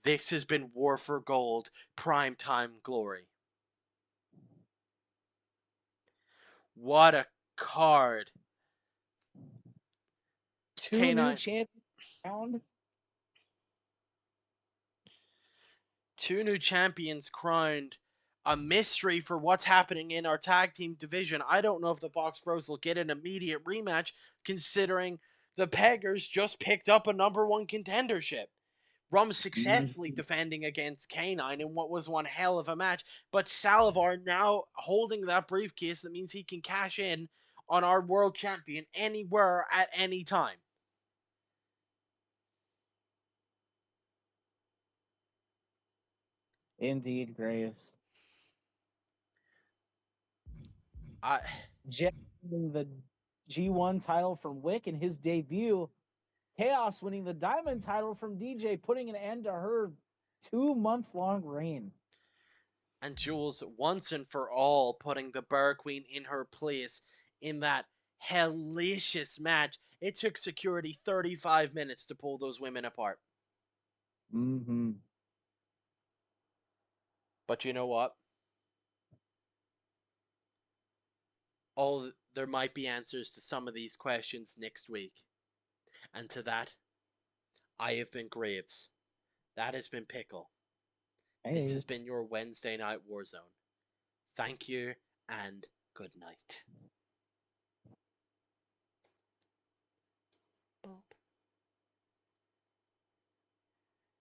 Speaker 1: this has been War for Gold, Primetime Glory. What a card.
Speaker 2: Two
Speaker 1: K9.
Speaker 2: new champions found.
Speaker 1: Two new champions crowned. A mystery for what's happening in our tag team division. I don't know if the Box Bros will get an immediate rematch, considering the Peggers just picked up a #1 contendership. Rum successfully defending against K9 in what was one hell of a match, but Salivar now holding that briefcase that means he can cash in on our world champion anywhere at any time.
Speaker 2: Indeed, Graves. Jeff winning the G1 title from Wick in his debut. Chaos winning the Diamond title from DJ, putting an end to her 2-month-long reign.
Speaker 1: And Jules, once and for all, putting the Bear Queen in her place in that hellacious match. It took security 35 minutes to pull those women apart.
Speaker 2: Mm-hmm.
Speaker 1: But you know what? There might be answers to some of these questions next week. And to that, I have been Graves. That has been Pickle. This has been your Wednesday night Warzone. Thank you and good night.